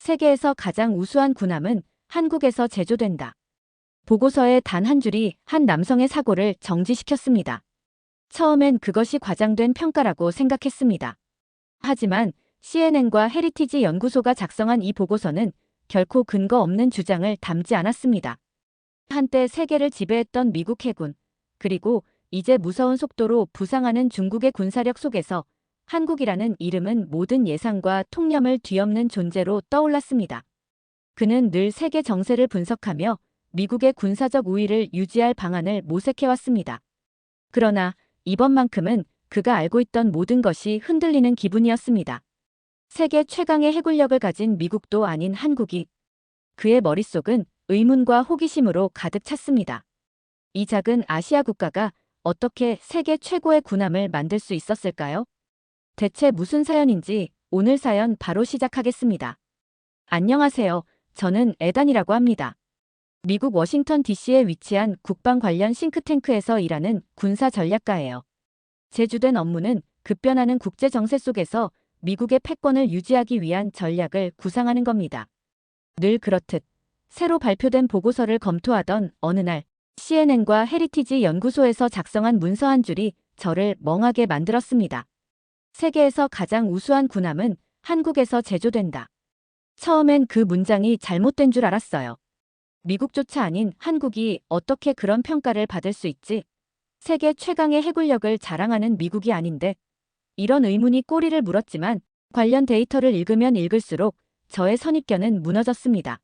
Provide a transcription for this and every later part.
세계에서 가장 우수한 군함은 한국에서 제조된다. 보고서의 단 한 줄이 한 남성의 사고를 정지시켰습니다. 처음엔 그것이 과장된 평가라고 생각했습니다. 하지만 CNN과 헤리티지 연구소가 작성한 이 보고서는 결코 근거 없는 주장을 담지 않았습니다. 한때 세계를 지배했던 미국 해군, 그리고 이제 무서운 속도로 부상하는 중국의 군사력 속에서 한국이라는 이름은 모든 예상과 통념을 뒤엎는 존재로 떠올랐습니다. 그는 늘 세계 정세를 분석하며 미국의 군사적 우위를 유지할 방안을 모색해왔습니다. 그러나 이번만큼은 그가 알고 있던 모든 것이 흔들리는 기분이었습니다. 세계 최강의 해군력을 가진 미국도 아닌 한국이 그의 머릿속은 의문과 호기심으로 가득 찼습니다. 이 작은 아시아 국가가 어떻게 세계 최고의 군함을 만들 수 있었을까요? 대체 무슨 사연인지 오늘 사연 바로 시작하겠습니다. 안녕하세요. 저는 에단이라고 합니다. 미국 워싱턴 DC에 위치한 국방 관련 싱크탱크에서 일하는 군사 전략가예요. 제 주된 업무는 급변하는 국제 정세 속에서 미국의 패권을 유지하기 위한 전략을 구상하는 겁니다. 늘 그렇듯 새로 발표된 보고서를 검토하던 어느 날 CNN과 헤리티지 연구소에서 작성한 문서 한 줄이 저를 멍하게 만들었습니다. 세계에서 가장 우수한 군함은 한국에서 제조된다. 처음엔 그 문장이 잘못된 줄 알았어요. 미국조차 아닌 한국이 어떻게 그런 평가를 받을 수 있지? 세계 최강의 해군력을 자랑하는 미국이 아닌데? 이런 의문이 꼬리를 물었지만 관련 데이터를 읽으면 읽을수록 저의 선입견은 무너졌습니다.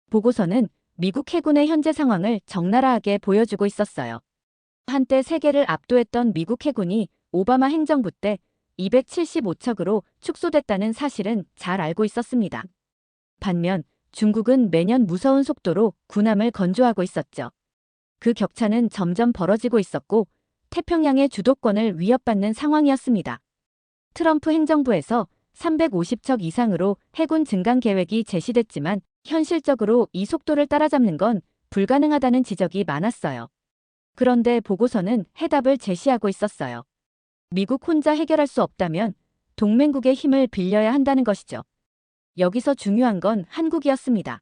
보고서는 미국 해군의 현재 상황을 적나라하게 보여주고 있었어요. 한때 세계를 압도했던 미국 해군이 오바마 행정부 때 275척으로 축소됐다는 사실은 잘 알고 있었습니다. 반면 중국은 매년 무서운 속도로 군함을 건조하고 있었죠. 그 격차는 점점 벌어지고 있었고 태평양의 주도권을 위협받는 상황이었습니다. 트럼프 행정부에서 350척 이상으로 해군 증강 계획이 제시됐지만 현실적으로 이 속도를 따라잡는 건 불가능하다는 지적이 많았어요. 그런데 보고서는 해답을 제시하고 있었어요. 미국 혼자 해결할 수 없다면 동맹국의 힘을 빌려야 한다는 것이죠. 여기서 중요한 건 한국이었습니다.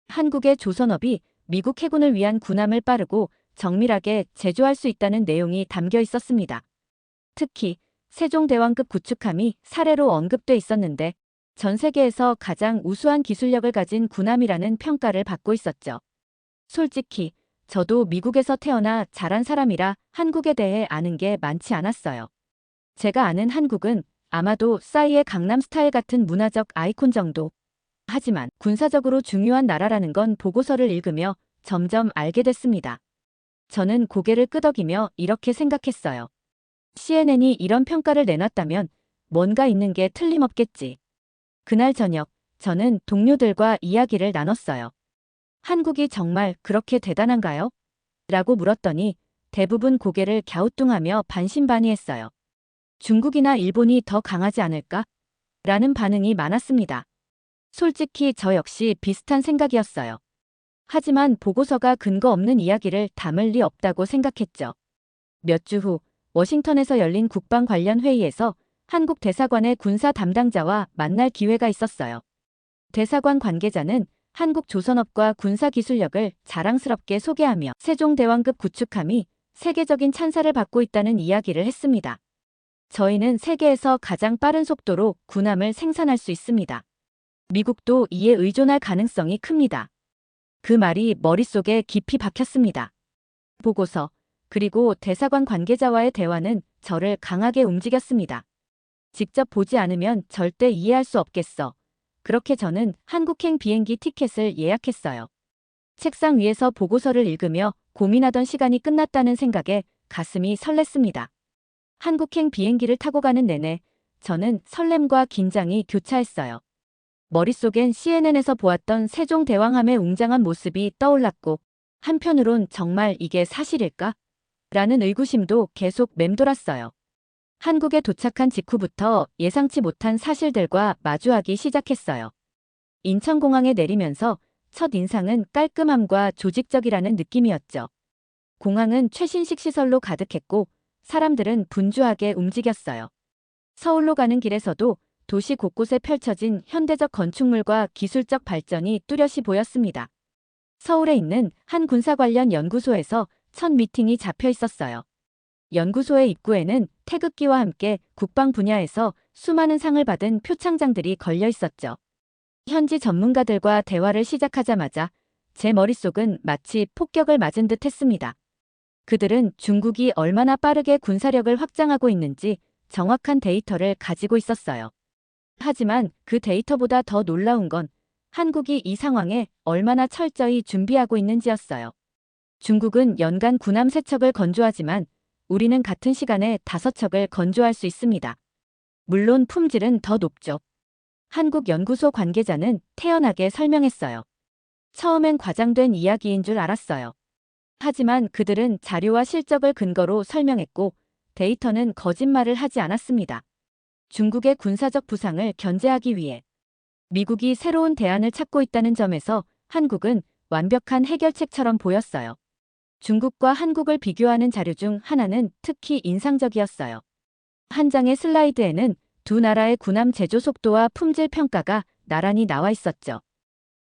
한국의 조선업이 미국 해군을 위한 군함을 빠르고 정밀하게 제조할 수 있다는 내용이 담겨 있었습니다. 특히 세종대왕급 구축함이 사례로 언급돼 있었는데 전 세계에서 가장 우수한 기술력을 가진 군함이라는 평가를 받고 있었죠. 솔직히 저도 미국에서 태어나 자란 사람이라 한국에 대해 아는 게 많지 않았어요. 제가 아는 한국은 아마도 싸이의 강남스타일 같은 문화적 아이콘 정도. 하지만 군사적으로 중요한 나라라는 건 보고서를 읽으며 점점 알게 됐습니다. 저는 고개를 끄덕이며 이렇게 생각했어요. CNN이 이런 평가를 내놨다면 뭔가 있는 게 틀림없겠지. 그날 저녁, 저는 동료들과 이야기를 나눴어요. 한국이 정말 그렇게 대단한가요? 라고 물었더니 대부분 고개를 갸우뚱하며 반신반의했어요. 중국이나 일본이 더 강하지 않을까? 라는 반응이 많았습니다. 솔직히 저 역시 비슷한 생각이었어요. 하지만 보고서가 근거 없는 이야기를 담을 리 없다고 생각했죠. 몇 주 후 워싱턴에서 열린 국방 관련 회의에서 한국 대사관의 군사 담당자와 만날 기회가 있었어요. 대사관 관계자는 한국 조선업과 군사 기술력을 자랑스럽게 소개하며 세종대왕급 구축함이 세계적인 찬사를 받고 있다는 이야기를 했습니다. 저희는 세계에서 가장 빠른 속도로 군함을 생산할 수 있습니다. 미국도 이에 의존할 가능성이 큽니다. 그 말이 머릿속에 깊이 박혔습니다. 보고서, 그리고 대사관 관계자와의 대화는 저를 강하게 움직였습니다. 직접 보지 않으면 절대 이해할 수 없겠어. 그렇게 저는 한국행 비행기 티켓을 예약했어요. 책상 위에서 보고서를 읽으며 고민하던 시간이 끝났다는 생각에 가슴이 설렜습니다. 한국행 비행기를 타고 가는 내내 저는 설렘과 긴장이 교차했어요. 머릿속엔 CNN에서 보았던 세종대왕함의 웅장한 모습이 떠올랐고 한편으론 정말 이게 사실일까? 라는 의구심도 계속 맴돌았어요. 한국에 도착한 직후부터 예상치 못한 사실들과 마주하기 시작했어요. 인천공항에 내리면서 첫 인상은 깔끔함과 조직적이라는 느낌이었죠. 공항은 최신식 시설로 가득했고 사람들은 분주하게 움직였어요. 서울로 가는 길에서도 도시 곳곳에 펼쳐진 현대적 건축물과 기술적 발전이 뚜렷이 보였습니다. 서울에 있는 한 군사 관련 연구소에서 첫 미팅이 잡혀 있었어요. 연구소의 입구에는 태극기와 함께 국방 분야에서 수많은 상을 받은 표창장들이 걸려 있었죠. 현지 전문가들과 대화를 시작하자마자 제 머릿속은 마치 폭격을 맞은 듯 했습니다. 그들은 중국이 얼마나 빠르게 군사력을 확장하고 있는지 정확한 데이터를 가지고 있었어요. 하지만 그 데이터보다 더 놀라운 건 한국이 이 상황에 얼마나 철저히 준비하고 있는지였어요. 중국은 연간 군함 3척을 건조하지만 우리는 같은 시간에 5척을 건조할 수 있습니다. 물론 품질은 더 높죠. 한국 연구소 관계자는 태연하게 설명했어요. 처음엔 과장된 이야기인 줄 알았어요. 하지만 그들은 자료와 실적을 근거로 설명했고 데이터는 거짓말을 하지 않았습니다. 중국의 군사적 부상을 견제하기 위해 미국이 새로운 대안을 찾고 있다는 점에서 한국은 완벽한 해결책처럼 보였어요. 중국과 한국을 비교하는 자료 중 하나는 특히 인상적이었어요. 한 장의 슬라이드에는 두 나라의 군함 제조 속도와 품질 평가가 나란히 나와 있었죠.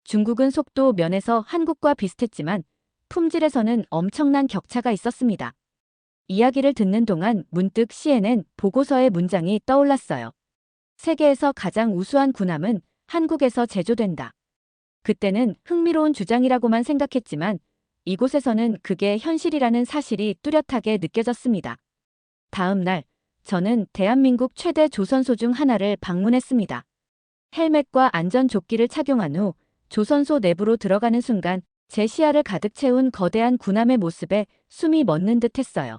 중국은 속도 면에서 한국과 비슷했지만 품질에서는 엄청난 격차가 있었습니다. 이야기를 듣는 동안 문득 CNN 보고서의 문장이 떠올랐어요. 세계에서 가장 우수한 군함은 한국에서 제조된다. 그때는 흥미로운 주장이라고만 생각했지만 이곳에서는 그게 현실이라는 사실이 뚜렷하게 느껴졌습니다. 다음 날, 저는 대한민국 최대 조선소 중 하나를 방문했습니다. 헬멧과 안전조끼를 착용한 후 조선소 내부로 들어가는 순간 제 시야를 가득 채운 거대한 군함의 모습에 숨이 멎는 듯 했어요.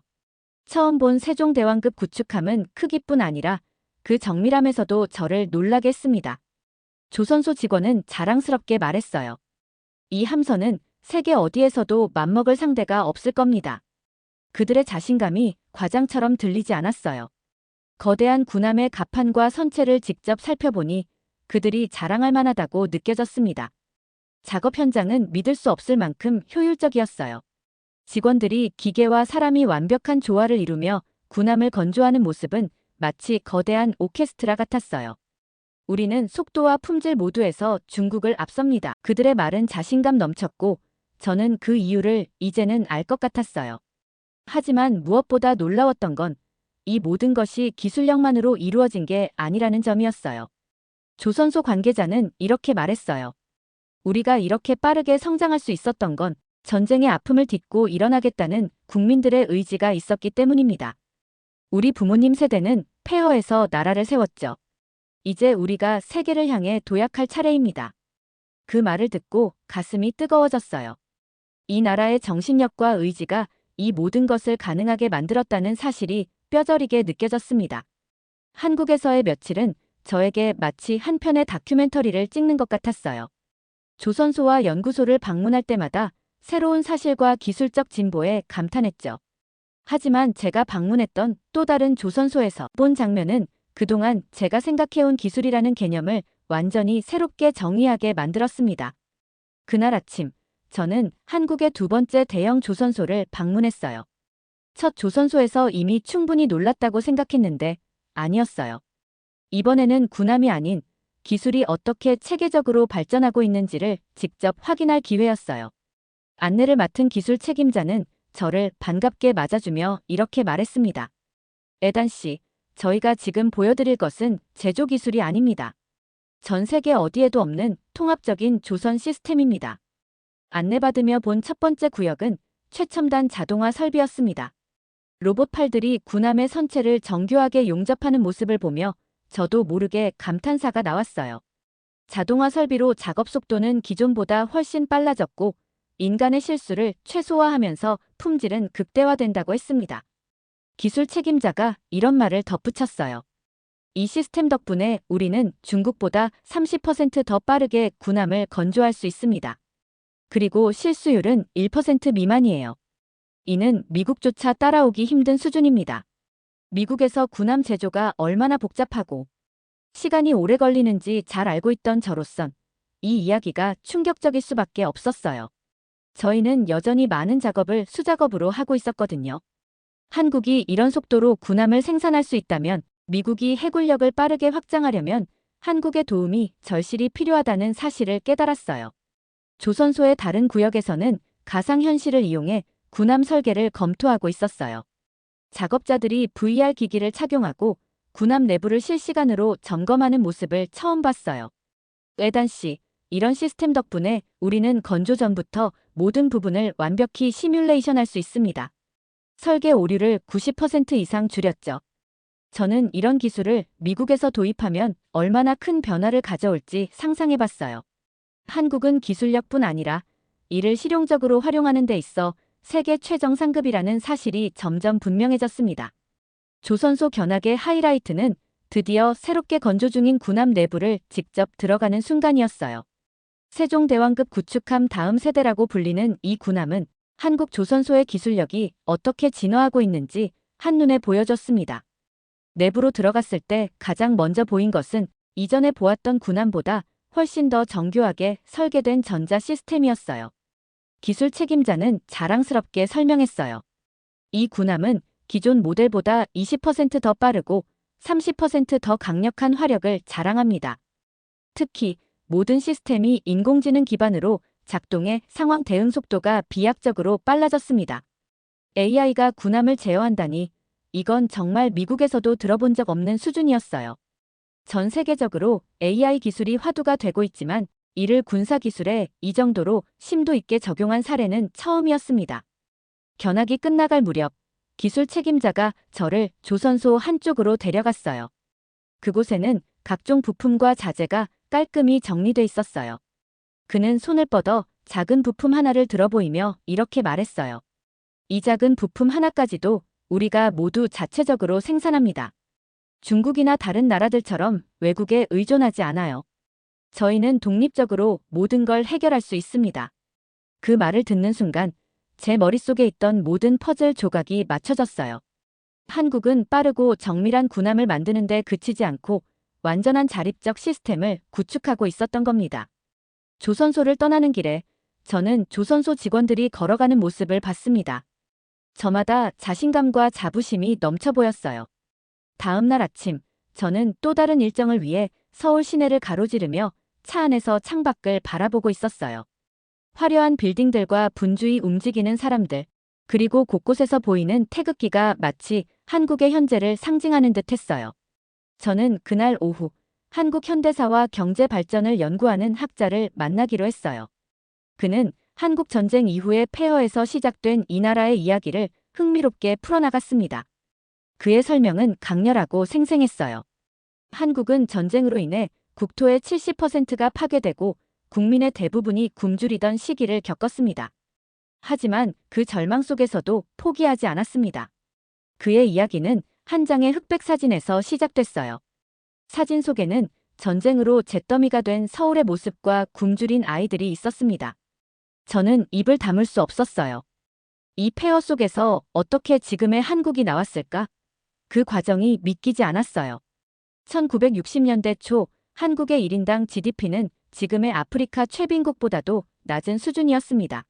처음 본 세종대왕급 구축함은 크기뿐 아니라 그 정밀함에서도 저를 놀라게 했습니다. 조선소 직원은 자랑스럽게 말했어요. 이 함선은 세계 어디에서도 맞먹을 상대가 없을 겁니다. 그들의 자신감이 과장처럼 들리지 않았어요. 거대한 군함의 갑판과 선체를 직접 살펴보니 그들이 자랑할 만하다고 느껴졌습니다. 작업 현장은 믿을 수 없을 만큼 효율적이었어요. 직원들이 기계와 사람이 완벽한 조화를 이루며 군함을 건조하는 모습은 마치 거대한 오케스트라 같았어요. 우리는 속도와 품질 모두에서 중국을 앞섭니다. 그들의 말은 자신감 넘쳤고 저는 그 이유를 이제는 알 것 같았어요. 하지만 무엇보다 놀라웠던 건 이 모든 것이 기술력만으로 이루어진 게 아니라는 점이었어요. 조선소 관계자는 이렇게 말했어요. 우리가 이렇게 빠르게 성장할 수 있었던 건 전쟁의 아픔을 딛고 일어나겠다는 국민들의 의지가 있었기 때문입니다. 우리 부모님 세대는 폐허에서 나라를 세웠죠. 이제 우리가 세계를 향해 도약할 차례입니다. 그 말을 듣고 가슴이 뜨거워졌어요. 이 나라의 정신력과 의지가 이 모든 것을 가능하게 만들었다는 사실이 뼈저리게 느껴졌습니다. 한국에서의 며칠은 저에게 마치 한 편의 다큐멘터리를 찍는 것 같았어요. 조선소와 연구소를 방문할 때마다 새로운 사실과 기술적 진보에 감탄했죠. 하지만 제가 방문했던 또 다른 조선소에서 본 장면은 그동안 제가 생각해온 기술이라는 개념을 완전히 새롭게 정의하게 만들었습니다. 그날 아침, 저는 한국의 두 번째 대형 조선소를 방문했어요. 첫 조선소에서 이미 충분히 놀랐다고 생각했는데 아니었어요. 이번에는 군함이 아닌 기술이 어떻게 체계적으로 발전하고 있는지를 직접 확인할 기회였어요. 안내를 맡은 기술 책임자는 저를 반갑게 맞아주며 이렇게 말했습니다. 에단 씨, 저희가 지금 보여드릴 것은 제조 기술이 아닙니다. 전 세계 어디에도 없는 통합적인 조선 시스템입니다. 안내받으며 본 첫 번째 구역은 최첨단 자동화 설비였습니다. 로봇 팔들이 군함의 선체를 정교하게 용접하는 모습을 보며 저도 모르게 감탄사가 나왔어요. 자동화 설비로 작업 속도는 기존보다 훨씬 빨라졌고 인간의 실수를 최소화하면서 품질은 극대화된다고 했습니다. 기술 책임자가 이런 말을 덧붙였어요. 이 시스템 덕분에 우리는 중국보다 30% 더 빠르게 군함을 건조할 수 있습니다. 그리고 실수율은 1% 미만이에요. 이는 미국조차 따라오기 힘든 수준입니다. 미국에서 군함 제조가 얼마나 복잡하고 시간이 오래 걸리는지 잘 알고 있던 저로선 이 이야기가 충격적일 수밖에 없었어요. 저희는 여전히 많은 작업을 수작업으로 하고 있었거든요. 한국이 이런 속도로 군함을 생산할 수 있다면 미국이 해군력을 빠르게 확장하려면 한국의 도움이 절실히 필요하다는 사실을 깨달았어요. 조선소의 다른 구역에서는 가상현실을 이용해 군함 설계를 검토하고 있었어요. 작업자들이 VR 기기를 착용하고 군함 내부를 실시간으로 점검하는 모습을 처음 봤어요. 에단 씨, 이런 시스템 덕분에 우리는 건조 전부터 모든 부분을 완벽히 시뮬레이션할 수 있습니다. 설계 오류를 90% 이상 줄였죠. 저는 이런 기술을 미국에서 도입하면 얼마나 큰 변화를 가져올지 상상해봤어요. 한국은 기술력뿐 아니라 이를 실용적으로 활용하는 데 있어 세계 최정 상급이라는 사실이 점점 분명해졌습니다. 조선소 견학의 하이라이트는 드디어 새롭게 건조 중인 군함 내부를 직접 들어가는 순간이었어요. 세종대왕급 구축함 다음 세대라고 불리는 이 군함은 한국 조선소의 기술력이 어떻게 진화하고 있는지 한눈에 보여줬습니다. 내부로 들어갔을 때 가장 먼저 보인 것은 이전에 보았던 군함보다 훨씬 더 정교하게 설계된 전자 시스템이었어요. 기술 책임자는 자랑스럽게 설명했어요. 이 군함은 기존 모델보다 20% 더 빠르고 30% 더 강력한 화력을 자랑합니다. 특히 모든 시스템이 인공지능 기반으로 작동해 상황 대응 속도가 비약적으로 빨라졌습니다. AI가 군함을 제어한다니 이건 정말 미국에서도 들어본 적 없는 수준이었어요. 전 세계적으로 AI 기술이 화두가 되고 있지만 이를 군사 기술에 이 정도로 심도 있게 적용한 사례는 처음이었습니다. 견학이 끝나갈 무렵 기술 책임자가 저를 조선소 한쪽으로 데려갔어요. 그곳에는 각종 부품과 자재가 깔끔히 정리돼 있었어요. 그는 손을 뻗어 작은 부품 하나를 들어 보이며 이렇게 말했어요. 이 작은 부품 하나까지도 우리가 모두 자체적으로 생산합니다. 중국이나 다른 나라들처럼 외국에 의존하지 않아요. 저희는 독립적으로 모든 걸 해결할 수 있습니다. 그 말을 듣는 순간 제 머릿속에 있던 모든 퍼즐 조각이 맞춰졌어요. 한국은 빠르고 정밀한 군함을 만드는 데 그치지 않고 완전한 자립적 시스템을 구축하고 있었던 겁니다. 조선소를 떠나는 길에 저는 조선소 직원들이 걸어가는 모습을 봤습니다. 저마다 자신감과 자부심이 넘쳐 보였어요. 다음 날 아침, 저는 또 다른 일정을 위해 서울 시내를 가로지르며 차 안에서 창밖을 바라보고 있었어요. 화려한 빌딩들과 분주히 움직이는 사람들, 그리고 곳곳에서 보이는 태극기가 마치 한국의 현재를 상징하는 듯 했어요. 저는 그날 오후 한국 현대사와 경제 발전을 연구하는 학자를 만나기로 했어요. 그는 한국 전쟁 이후의 폐허에서 시작된 이 나라의 이야기를 흥미롭게 풀어나갔습니다. 그의 설명은 강렬하고 생생했어요. 한국은 전쟁으로 인해 국토의 70%가 파괴되고 국민의 대부분이 굶주리던 시기를 겪었습니다. 하지만 그 절망 속에서도 포기하지 않았습니다. 그의 이야기는 한 장의 흑백 사진에서 시작됐어요. 사진 속에는 전쟁으로 잿더미가 된 서울의 모습과 굶주린 아이들이 있었습니다. 저는 입을 다물 수 없었어요. 이 폐허 속에서 어떻게 지금의 한국이 나왔을까? 그 과정이 믿기지 않았어요. 1960년대 초 한국의 1인당 GDP는 지금의 아프리카 최빈국보다도 낮은 수준이었습니다.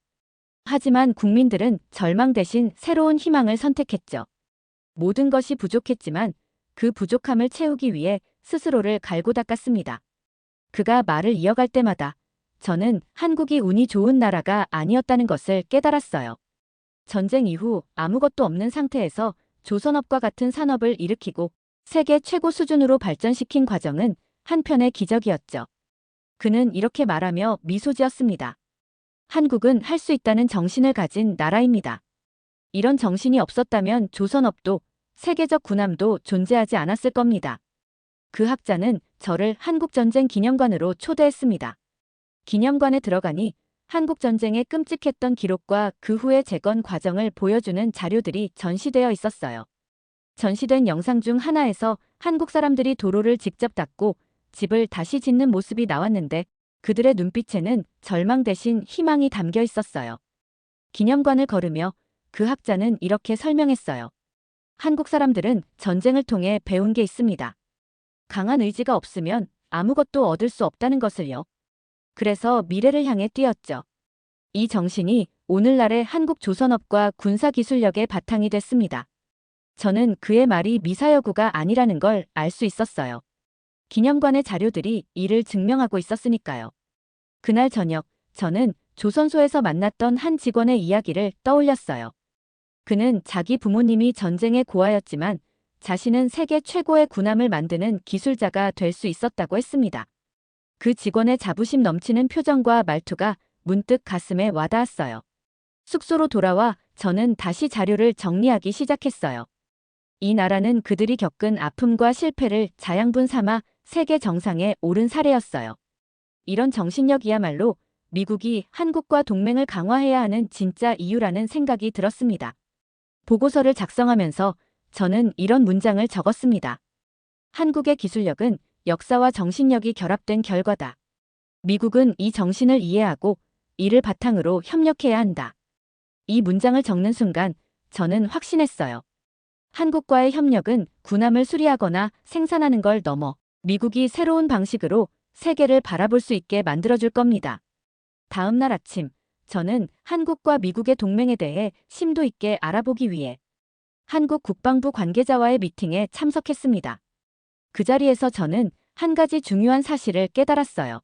하지만 국민들은 절망 대신 새로운 희망을 선택했죠. 모든 것이 부족했지만 그 부족함을 채우기 위해 스스로를 갈고 닦았습니다. 그가 말을 이어갈 때마다 저는 한국이 운이 좋은 나라가 아니었다는 것을 깨달았어요. 전쟁 이후 아무것도 없는 상태에서 조선업과 같은 산업을 일으키고 세계 최고 수준으로 발전시킨 과정은 한편의 기적이었죠. 그는 이렇게 말하며 미소 지었습니다. 한국은 할 수 있다는 정신을 가진 나라입니다. 이런 정신이 없었다면 조선업도 세계적 군함도 존재하지 않았을 겁니다. 그 학자는 저를 한국전쟁 기념관으로 초대했습니다. 기념관에 들어가니 한국전쟁의 끔찍했던 기록과 그 후의 재건 과정을 보여주는 자료들이 전시되어 있었어요. 전시된 영상 중 하나에서 한국 사람들이 도로를 직접 닦고 집을 다시 짓는 모습이 나왔는데 그들의 눈빛에는 절망 대신 희망이 담겨 있었어요. 기념관을 걸으며 그 학자는 이렇게 설명했어요. 한국 사람들은 전쟁을 통해 배운 게 있습니다. 강한 의지가 없으면 아무것도 얻을 수 없다는 것을요. 그래서 미래를 향해 뛰었죠. 이 정신이 오늘날의 한국 조선업과 군사기술력의 바탕이 됐습니다. 저는 그의 말이 미사여구가 아니라는 걸 알 수 있었어요. 기념관의 자료들이 이를 증명하고 있었으니까요. 그날 저녁, 저는 조선소에서 만났던 한 직원의 이야기를 떠올렸어요. 그는 자기 부모님이 전쟁의 고아였지만 자신은 세계 최고의 군함을 만드는 기술자가 될 수 있었다고 했습니다. 그 직원의 자부심 넘치는 표정과 말투가 문득 가슴에 와닿았어요. 숙소로 돌아와 저는 다시 자료를 정리하기 시작했어요. 이 나라는 그들이 겪은 아픔과 실패를 자양분 삼아 세계 정상에 오른 사례였어요. 이런 정신력이야말로 미국이 한국과 동맹을 강화해야 하는 진짜 이유라는 생각이 들었습니다. 보고서를 작성하면서 저는 이런 문장을 적었습니다. 한국의 기술력은 역사와 정신력이 결합된 결과다. 미국은 이 정신을 이해하고 이를 바탕으로 협력해야 한다. 이 문장을 적는 순간 저는 확신했어요. 한국과의 협력은 군함을 수리하거나 생산하는 걸 넘어 미국이 새로운 방식으로 세계를 바라볼 수 있게 만들어줄 겁니다. 다음 날 아침, 저는 한국과 미국의 동맹에 대해 심도 있게 알아보기 위해 한국 국방부 관계자와의 미팅에 참석했습니다. 그 자리에서 저는 한 가지 중요한 사실을 깨달았어요.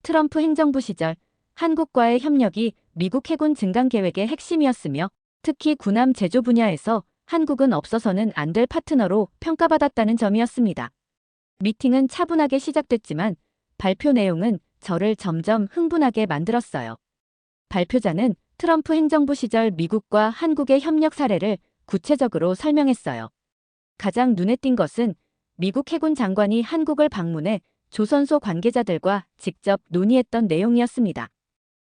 트럼프 행정부 시절 한국과의 협력이 미국 해군 증강 계획의 핵심이었으며 특히 군함 제조 분야에서 한국은 없어서는 안 될 파트너로 평가받았다는 점이었습니다. 미팅은 차분하게 시작됐지만 발표 내용은 저를 점점 흥분하게 만들었어요. 발표자는 트럼프 행정부 시절 미국과 한국의 협력 사례를 구체적으로 설명했어요. 가장 눈에 띈 것은 미국 해군 장관이 한국을 방문해 조선소 관계자들과 직접 논의했던 내용이었습니다.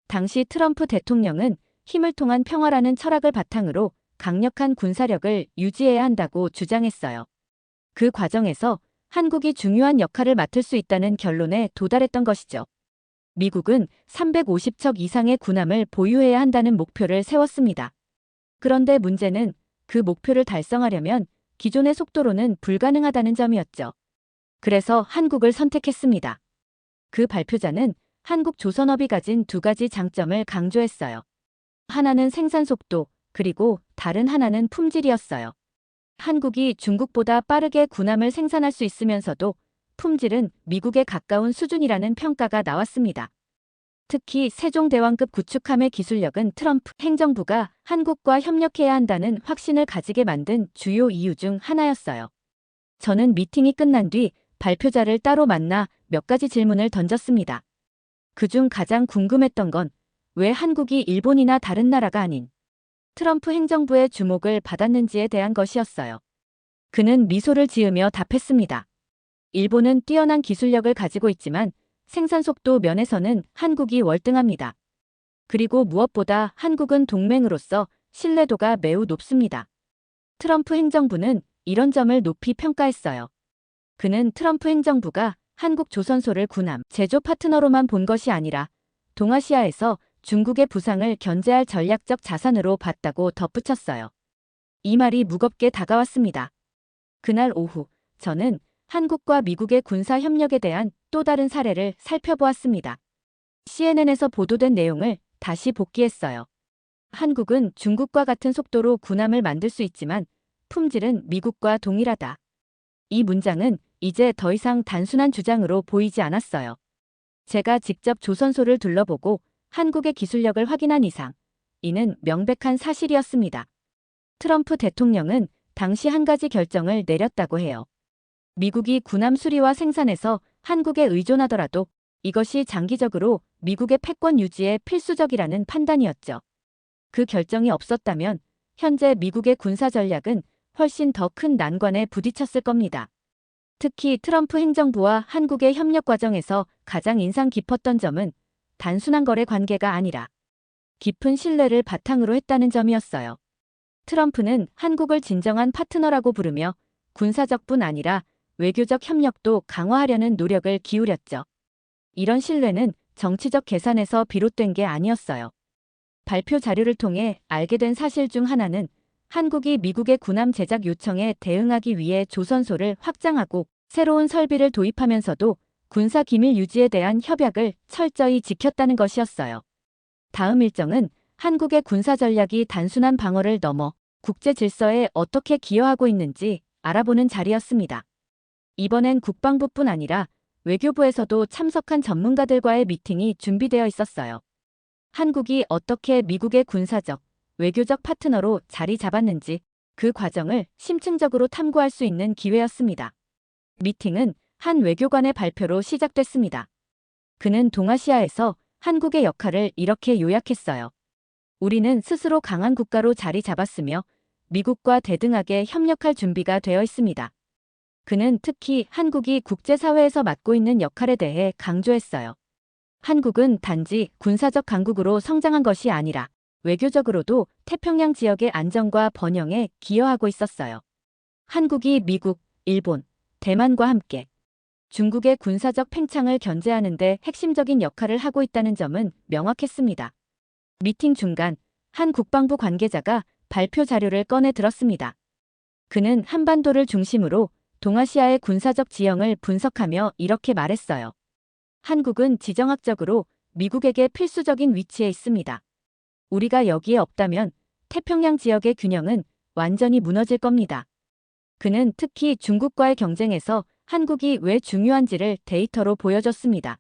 당시 트럼프 대통령은 힘을 통한 평화라는 철학을 바탕으로 강력한 군사력을 유지해야 한다고 주장했어요. 그 과정에서 한국이 중요한 역할을 맡을 수 있다는 결론에 도달했던 것이죠. 미국은 350척 이상의 군함을 보유해야 한다는 목표를 세웠습니다. 그런데 문제는 그 목표를 달성하려면 기존의 속도로는 불가능하다는 점이었죠. 그래서 한국을 선택했습니다. 그 발표자는 한국조선업이 가진 두 가지 장점을 강조했어요. 하나는 생산 속도, 그리고 다른 하나는 품질이었어요. 한국이 중국보다 빠르게 군함을 생산할 수 있으면서도 품질은 미국에 가까운 수준이라는 평가가 나왔습니다. 특히 세종대왕급 구축함의 기술력은 트럼프 행정부가 한국과 협력해야 한다는 확신을 가지게 만든 주요 이유 중 하나였어요. 저는 미팅이 끝난 뒤 발표자를 따로 만나 몇 가지 질문을 던졌습니다. 그중 가장 궁금했던 건 왜 한국이 일본이나 다른 나라가 아닌 트럼프 행정부의 주목을 받았는지에 대한 것이었어요. 그는 미소를 지으며 답했습니다. 일본은 뛰어난 기술력을 가지고 있지만 생산 속도 면에서는 한국이 월등합니다. 그리고 무엇보다 한국은 동맹으로서 신뢰도가 매우 높습니다. 트럼프 행정부는 이런 점을 높이 평가했어요. 그는 트럼프 행정부가 한국 조선소를 군함 제조 파트너로만 본 것이 아니라 동아시아에서 중국의 부상을 견제할 전략적 자산으로 봤다고 덧붙였어요. 이 말이 무겁게 다가왔습니다. 그날 오후, 저는 한국과 미국의 군사 협력에 대한 또 다른 사례를 살펴보았습니다. CNN에서 보도된 내용을 다시 복기했어요. 한국은 중국과 같은 속도로 군함을 만들 수 있지만 품질은 미국과 동일하다. 이 문장은 이제 더 이상 단순한 주장으로 보이지 않았어요. 제가 직접 조선소를 둘러보고 한국의 기술력을 확인한 이상, 이는 명백한 사실이었습니다. 트럼프 대통령은 당시 한 가지 결정을 내렸다고 해요. 미국이 군함 수리와 생산에서 한국에 의존하더라도 이것이 장기적으로 미국의 패권 유지에 필수적이라는 판단이었죠. 그 결정이 없었다면 현재 미국의 군사 전략은 훨씬 더 큰 난관에 부딪혔을 겁니다. 특히 트럼프 행정부와 한국의 협력 과정에서 가장 인상 깊었던 점은 단순한 거래 관계가 아니라 깊은 신뢰를 바탕으로 했다는 점이었어요. 트럼프는 한국을 진정한 파트너라고 부르며 군사적뿐 아니라 외교적 협력도 강화하려는 노력을 기울였죠. 이런 신뢰는 정치적 계산에서 비롯된 게 아니었어요. 발표 자료를 통해 알게 된 사실 중 하나는 한국이 미국의 군함 제작 요청에 대응하기 위해 조선소를 확장하고 새로운 설비를 도입하면서도 군사 기밀 유지에 대한 협약을 철저히 지켰다는 것이었어요. 다음 일정은 한국의 군사 전략이 단순한 방어를 넘어 국제 질서에 어떻게 기여하고 있는지 알아보는 자리였습니다. 이번엔 국방부뿐 아니라 외교부에서도 참석한 전문가들과의 미팅이 준비되어 있었어요. 한국이 어떻게 미국의 군사적, 외교적 파트너로 자리 잡았는지 그 과정을 심층적으로 탐구할 수 있는 기회였습니다. 미팅은 한 외교관의 발표로 시작됐습니다. 그는 동아시아에서 한국의 역할을 이렇게 요약했어요. 우리는 스스로 강한 국가로 자리 잡았으며 미국과 대등하게 협력할 준비가 되어 있습니다. 그는 특히 한국이 국제사회에서 맡고 있는 역할에 대해 강조했어요. 한국은 단지 군사적 강국으로 성장한 것이 아니라 외교적으로도 태평양 지역의 안정과 번영에 기여하고 있었어요. 한국이 미국, 일본, 대만과 함께 중국의 군사적 팽창을 견제하는 데 핵심적인 역할을 하고 있다는 점은 명확했습니다. 미팅 중간 한 국방부 관계자가 발표 자료를 꺼내 들었습니다. 그는 한반도를 중심으로 동아시아의 군사적 지형을 분석하며 이렇게 말했어요. 한국은 지정학적으로 미국에게 필수적인 위치에 있습니다. 우리가 여기에 없다면 태평양 지역의 균형은 완전히 무너질 겁니다. 그는 특히 중국과의 경쟁에서 한국이 왜 중요한지를 데이터로 보여줬습니다.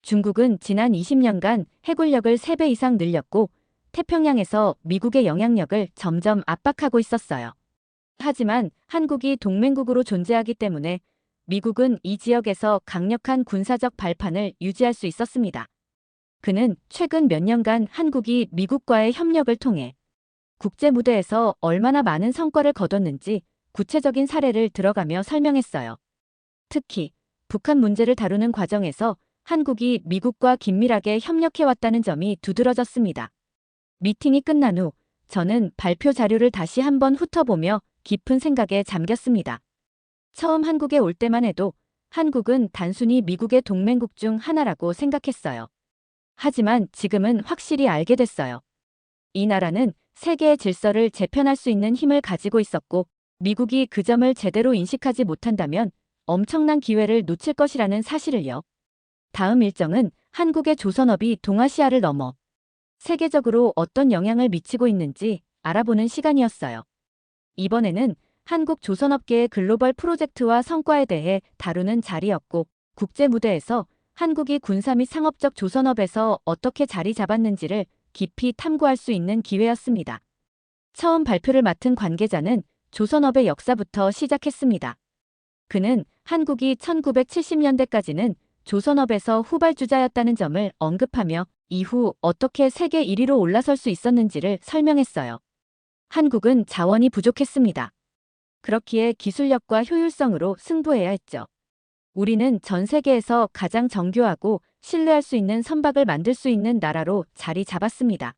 중국은 지난 20년간 해군력을 3배 이상 늘렸고 태평양에서 미국의 영향력을 점점 압박하고 있었어요. 하지만 한국이 동맹국으로 존재하기 때문에 미국은 이 지역에서 강력한 군사적 발판을 유지할 수 있었습니다. 그는 최근 몇 년간 한국이 미국과의 협력을 통해 국제 무대에서 얼마나 많은 성과를 거뒀는지 구체적인 사례를 들어가며 설명했어요. 특히 북한 문제를 다루는 과정에서 한국이 미국과 긴밀하게 협력해왔다는 점이 두드러졌습니다. 미팅이 끝난 후 저는 발표 자료를 다시 한번 훑어보며 깊은 생각에 잠겼습니다. 처음 한국에 올 때만 해도 한국은 단순히 미국의 동맹국 중 하나라고 생각했어요. 하지만 지금은 확실히 알게 됐어요. 이 나라는 세계의 질서를 재편할 수 있는 힘을 가지고 있었고 미국이 그 점을 제대로 인식하지 못한다면 엄청난 기회를 놓칠 것이라는 사실을요. 다음 일정은 한국의 조선업이 동아시아를 넘어 세계적으로 어떤 영향을 미치고 있는지 알아보는 시간이었어요. 이번에는 한국 조선업계의 글로벌 프로젝트와 성과에 대해 다루는 자리였고 국제 무대에서 한국이 군사 및 상업적 조선업에서 어떻게 자리 잡았는지를 깊이 탐구할 수 있는 기회였습니다. 처음 발표를 맡은 관계자는 조선업의 역사부터 시작했습니다. 그는 한국이 1970년대까지는 조선업에서 후발주자였다는 점을 언급하며 이후 어떻게 세계 1위로 올라설 수 있었는지를 설명했어요. 한국은 자원이 부족했습니다. 그렇기에 기술력과 효율성으로 승부해야 했죠. 우리는 전 세계에서 가장 정교하고 신뢰할 수 있는 선박을 만들 수 있는 나라로 자리 잡았습니다.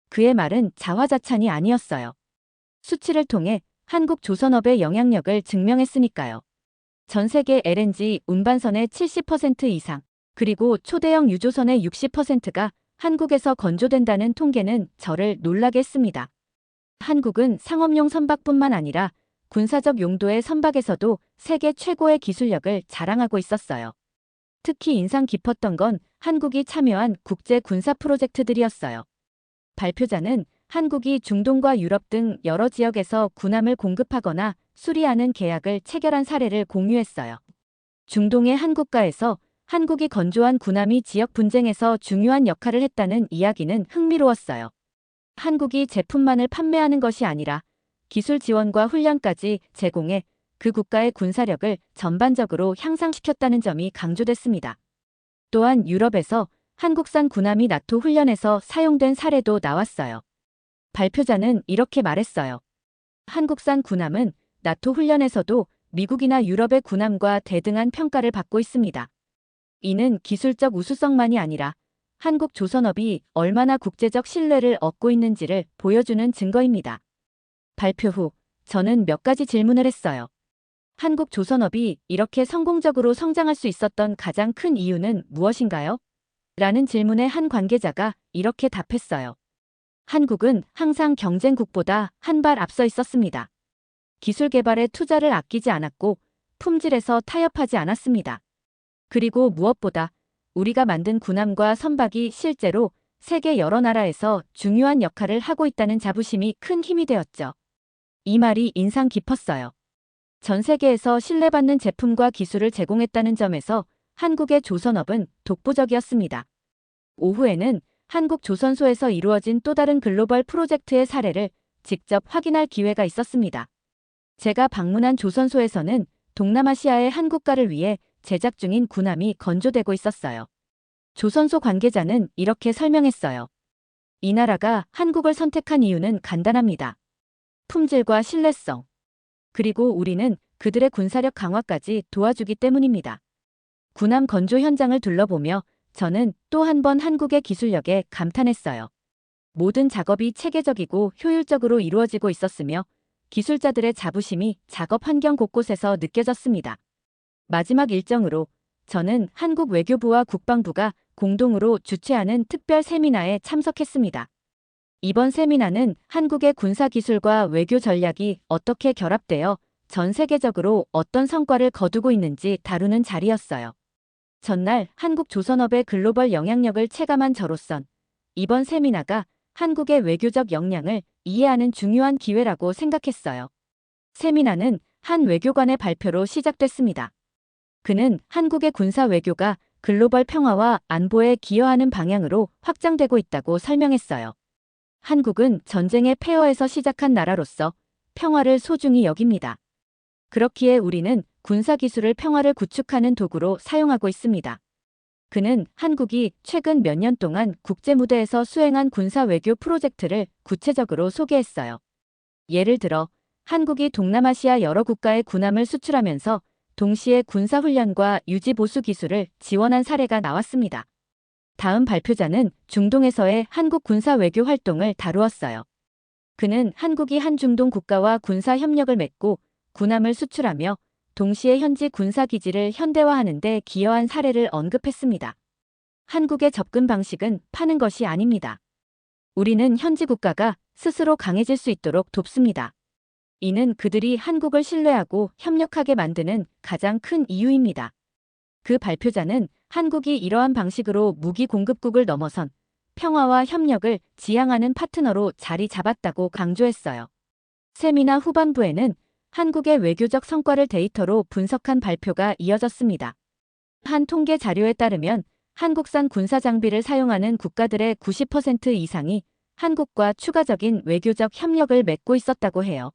그의 말은 자화자찬이 아니었어요. 수치를 통해 한국 조선업의 영향력을 증명했으니까요. 전 세계 LNG 운반선의 70% 이상, 그리고 초대형 유조선의 60%가 한국에서 건조된다는 통계는 저를 놀라게 했습니다. 한국은 상업용 선박뿐만 아니라 군사적 용도의 선박에서도 세계 최고의 기술력을 자랑하고 있었어요. 특히 인상 깊었던 건 한국이 참여한 국제 군사 프로젝트들이었어요. 발표자는 한국이 중동과 유럽 등 여러 지역에서 군함을 공급하거나 수리하는 계약을 체결한 사례를 공유했어요. 중동의 한 국가에서 한국이 건조한 군함이 지역 분쟁에서 중요한 역할을 했다는 이야기는 흥미로웠어요. 한국이 제품만을 판매하는 것이 아니라 기술 지원과 훈련까지 제공해 그 국가의 군사력을 전반적으로 향상시켰다는 점이 강조됐습니다. 또한 유럽에서 한국산 군함이 나토 훈련에서 사용된 사례도 나왔어요. 발표자는 이렇게 말했어요. 한국산 군함은 나토 훈련에서도 미국이나 유럽의 군함과 대등한 평가를 받고 있습니다. 이는 기술적 우수성만이 아니라 한국 조선업이 얼마나 국제적 신뢰를 얻고 있는지를 보여주는 증거입니다. 발표 후 저는 몇 가지 질문을 했어요. 한국 조선업이 이렇게 성공적으로 성장할 수 있었던 가장 큰 이유는 무엇인가요? 라는 질문에 한 관계자가 이렇게 답했어요. 한국은 항상 경쟁국보다 한 발 앞서 있었습니다. 기술 개발에 투자를 아끼지 않았고 품질에서 타협하지 않았습니다. 그리고 무엇보다 우리가 만든 군함과 선박이 실제로 세계 여러 나라에서 중요한 역할을 하고 있다는 자부심이 큰 힘이 되었죠. 이 말이 인상 깊었어요. 전 세계에서 신뢰받는 제품과 기술을 제공했다는 점에서 한국의 조선업은 독보적이었습니다. 오후에는 한국 조선소에서 이루어진 또 다른 글로벌 프로젝트의 사례를 직접 확인할 기회가 있었습니다. 제가 방문한 조선소에서는 동남아시아의 한국가를 위해 제작 중인 군함이 건조되고 있었어요. 조선소 관계자는 이렇게 설명했어요. 이 나라가 한국을 선택한 이유는 간단합니다. 품질과 신뢰성. 그리고 우리는 그들의 군사력 강화까지 도와주기 때문입니다. 군함 건조 현장을 둘러보며 저는 또 한 번 한국의 기술력에 감탄했어요. 모든 작업이 체계적이고 효율적으로 이루어지고 있었으며 기술자들의 자부심이 작업 환경 곳곳에서 느껴졌습니다. 마지막 일정으로 저는 한국 외교부와 국방부가 공동으로 주최하는 특별 세미나에 참석했습니다. 이번 세미나는 한국의 군사기술과 외교 전략이 어떻게 결합되어 전 세계적으로 어떤 성과를 거두고 있는지 다루는 자리였어요. 전날 한국 조선업의 글로벌 영향력을 체감한 저로선 이번 세미나가 한국의 외교적 역량을 이해하는 중요한 기회라고 생각했어요. 세미나는 한 외교관의 발표로 시작됐습니다. 그는 한국의 군사 외교가 글로벌 평화와 안보에 기여하는 방향으로 확장되고 있다고 설명했어요. 한국은 전쟁의 폐허에서 시작한 나라로서 평화를 소중히 여깁니다. 그렇기에 우리는 군사기술을 평화를 구축하는 도구로 사용하고 있습니다. 그는 한국이 최근 몇 년 동안 국제무대에서 수행한 군사 외교 프로젝트를 구체적으로 소개했어요. 예를 들어 한국이 동남아시아 여러 국가에 군함을 수출하면서 동시에 군사훈련과 유지보수 기술을 지원한 사례가 나왔습니다. 다음 발표자는 중동에서의 한국 군사 외교 활동을 다루었어요. 그는 한국이 한 중동 국가와 군사 협력을 맺고 군함을 수출하며 동시에 현지 군사기지를 현대화하는 데 기여한 사례를 언급했습니다. 한국의 접근 방식은 파는 것이 아닙니다. 우리는 현지 국가가 스스로 강해질 수 있도록 돕습니다. 이는 그들이 한국을 신뢰하고 협력하게 만드는 가장 큰 이유입니다. 그 발표자는 한국이 이러한 방식으로 무기 공급국을 넘어선 평화와 협력을 지향하는 파트너로 자리 잡았다고 강조했어요. 세미나 후반부에는 한국의 외교적 성과를 데이터로 분석한 발표가 이어졌습니다. 한 통계 자료에 따르면 한국산 군사 장비를 사용하는 국가들의 90% 이상이 한국과 추가적인 외교적 협력을 맺고 있었다고 해요.